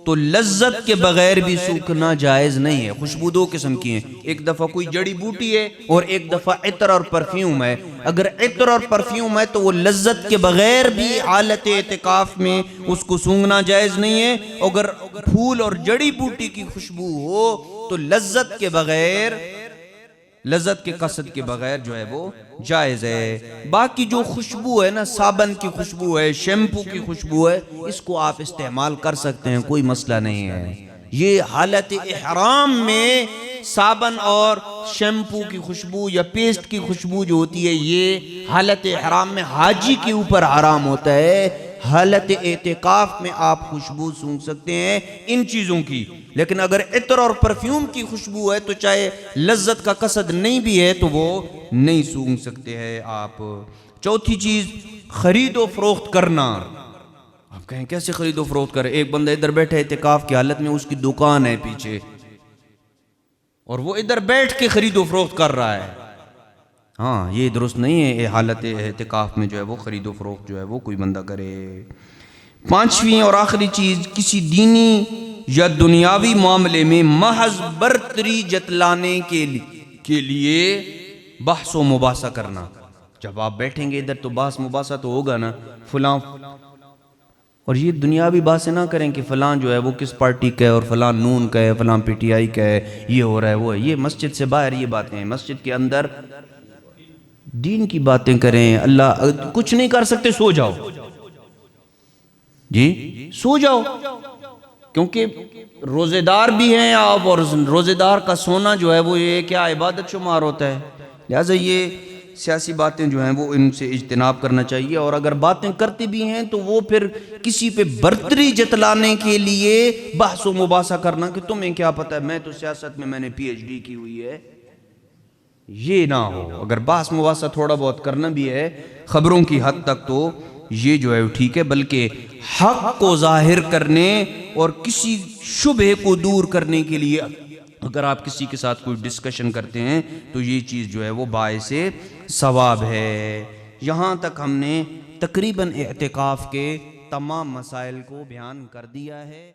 تو لذت کے بغیر بھی سونگھنا جائز نہیں ہے۔ خوشبو دو قسم کی ہیں، ایک دفعہ کوئی جڑی بوٹی ہے اور ایک دفعہ عطر اور پرفیوم ہے۔ اگر عطر اور پرفیوم ہے تو وہ لذت کے بغیر بھی حالت اعتکاف میں اس کو سونگھنا جائز نہیں ہے۔ اگر پھول اور جڑی بوٹی کی خوشبو ہو تو لذت کے بغیر، لذت کے قصد کے بغیر جو ہے وہ جائز ہے۔ باقی جو خوشبو ہے نا، صابن کی خوشبو ہے، شیمپو کی خوشبو ہے، اس کو آپ استعمال کر سکتے ہیں، کوئی مسئلہ نہیں ہے۔ یہ حالت احرام میں صابن اور شیمپو کی خوشبو یا پیسٹ کی خوشبو جو ہوتی ہے، یہ حالت احرام میں حاجی کے اوپر حرام ہوتا ہے۔ حالت اعتکاف میں آپ خوشبو سونگھ سکتے ہیں ان چیزوں کی، لیکن اگر عطر اور پرفیوم کی خوشبو ہے تو چاہے لذت کا قصد نہیں بھی ہے تو وہ نہیں سونگھ سکتے ہیں آپ۔ چوتھی چیز، خرید و فروخت کرنا۔ آپ کہیں کیسے خرید و فروخت کرے؟ ایک بندہ ادھر بیٹھے اعتکاف کی حالت میں، اس کی دکان ہے پیچھے اور وہ ادھر بیٹھ کے خرید و فروخت کر رہا ہے، ہاں یہ درست نہیں ہے۔ حالت اعتکاف میں جو ہے وہ خرید و فروخت جو ہے وہ کوئی بندہ کرے۔ پانچویں اور آخری چیز، کسی دینی یا دنیاوی معاملے میں محض برتری جتلانے کے لیے بحث و مباحثہ کرنا۔ جب آپ بیٹھیں گے ادھر تو بحث مباحثہ تو ہوگا نا، فلاں، اور یہ دنیاوی باتیں نہ کریں کہ فلاں جو ہے وہ کس پارٹی کا ہے اور فلاں نون کا ہے، فلاں پی ٹی آئی کا ہے، یہ ہو رہا ہے وہ ہے۔ یہ مسجد سے باہر یہ باتیں ہیں، مسجد کے اندر دین کی باتیں کریں۔ اللہ کچھ نہیں کر سکتے، سو جاؤ جی، سو جاؤ، کیونکہ روزے دار بھی ہیں آپ، اور روزے دار کا سونا جو ہے وہ یہ کیا عبادت شمار ہوتا ہے۔ لہٰذا یہ سیاسی باتیں جو ہیں وہ ان سے اجتناب کرنا چاہیے، اور اگر باتیں کرتے بھی ہیں تو وہ پھر کسی پہ برتری جتلانے کے لیے بحث و مباحثہ کرنا کہ تمہیں کیا پتہ ہے، میں تو سیاست میں نے پی ایچ ڈی کی ہوئی ہے، یہ نہ ہو۔ اگر بحث مباحثہ تھوڑا بہت کرنا بھی ہے خبروں کی حد تک تو یہ جو ہے ٹھیک ہے، بلکہ حق کو ظاہر کرنے اور کسی شبہ کو دور کرنے کے لیے اگر آپ کسی کے ساتھ کوئی ڈسکشن کرتے ہیں تو یہ چیز جو ہے وہ باعث ثواب ہے۔ یہاں تک ہم نے تقریباً اعتکاف کے تمام مسائل کو بیان کر دیا ہے۔